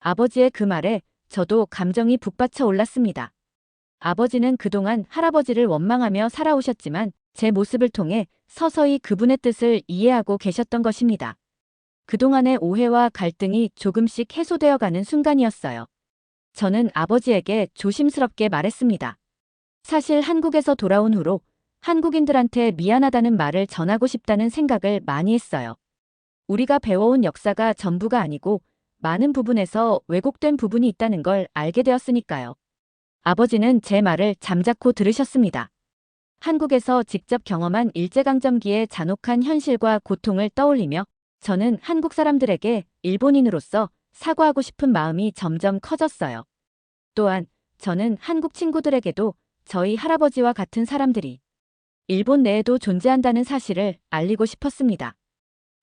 아버지의 그 말에 저도 감정이 북받쳐 올랐습니다. 아버지는 그동안 할아버지를 원망하며 살아오셨지만 제 모습을 통해 서서히 그분의 뜻을 이해하고 계셨던 것입니다. 그동안의 오해와 갈등이 조금씩 해소되어 가는 순간이었어요. 저는 아버지에게 조심스럽게 말했습니다. 사실 한국에서 돌아온 후로 한국인들한테 미안하다는 말을 전하고 싶다는 생각을 많이 했어요. 우리가 배워온 역사가 전부가 아니고 많은 부분에서 왜곡된 부분이 있다는 걸 알게 되었으니까요. 아버지는 제 말을 잠자코 들으셨습니다. 한국에서 직접 경험한 일제강점기의 잔혹한 현실과 고통을 떠올리며 저는 한국 사람들에게 일본인으로서 사과하고 싶은 마음이 점점 커졌어요. 또한 저는 한국 친구들에게도 저희 할아버지와 같은 사람들이 일본 내에도 존재한다는 사실을 알리고 싶었습니다.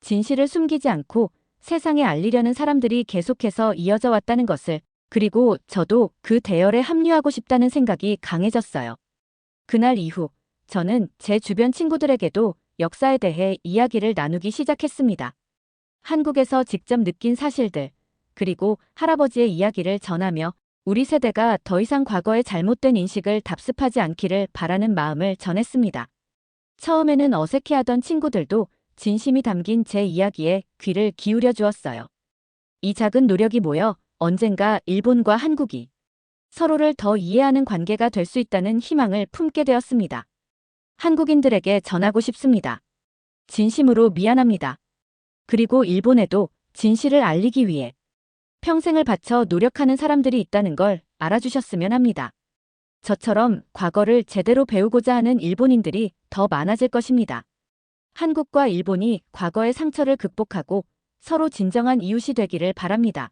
진실을 숨기지 않고 세상에 알리려는 사람들이 계속해서 이어져 왔다는 것을, 그리고 저도 그 대열에 합류하고 싶다는 생각이 강해졌어요. 그날 이후 저는 제 주변 친구들에게도 역사에 대해 이야기를 나누기 시작했습니다. 한국에서 직접 느낀 사실들, 그리고 할아버지의 이야기를 전하며 우리 세대가 더 이상 과거의 잘못된 인식을 답습하지 않기를 바라는 마음을 전했습니다. 처음에는 어색해하던 친구들도 진심이 담긴 제 이야기에 귀를 기울여 주었어요. 이 작은 노력이 모여 언젠가 일본과 한국이 서로를 더 이해하는 관계가 될 수 있다는 희망을 품게 되었습니다. 한국인들에게 전하고 싶습니다. 진심으로 미안합니다. 그리고 일본에도 진실을 알리기 위해 평생을 바쳐 노력하는 사람들이 있다는 걸 알아주셨으면 합니다. 저처럼 과거를 제대로 배우고자 하는 일본인들이 더 많아질 것입니다. 한국과 일본이 과거의 상처를 극복하고 서로 진정한 이웃이 되기를 바랍니다.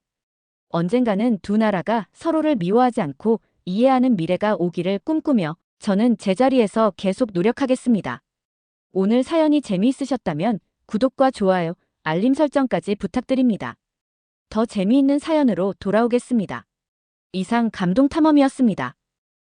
언젠가는 두 나라가 서로를 미워하지 않고 이해하는 미래가 오기를 꿈꾸며 저는 제자리에서 계속 노력하겠습니다. 오늘 사연이 재미있으셨다면 구독과 좋아요, 알림 설정까지 부탁드립니다. 더 재미있는 사연으로 돌아오겠습니다. 이상 감동탐험이었습니다.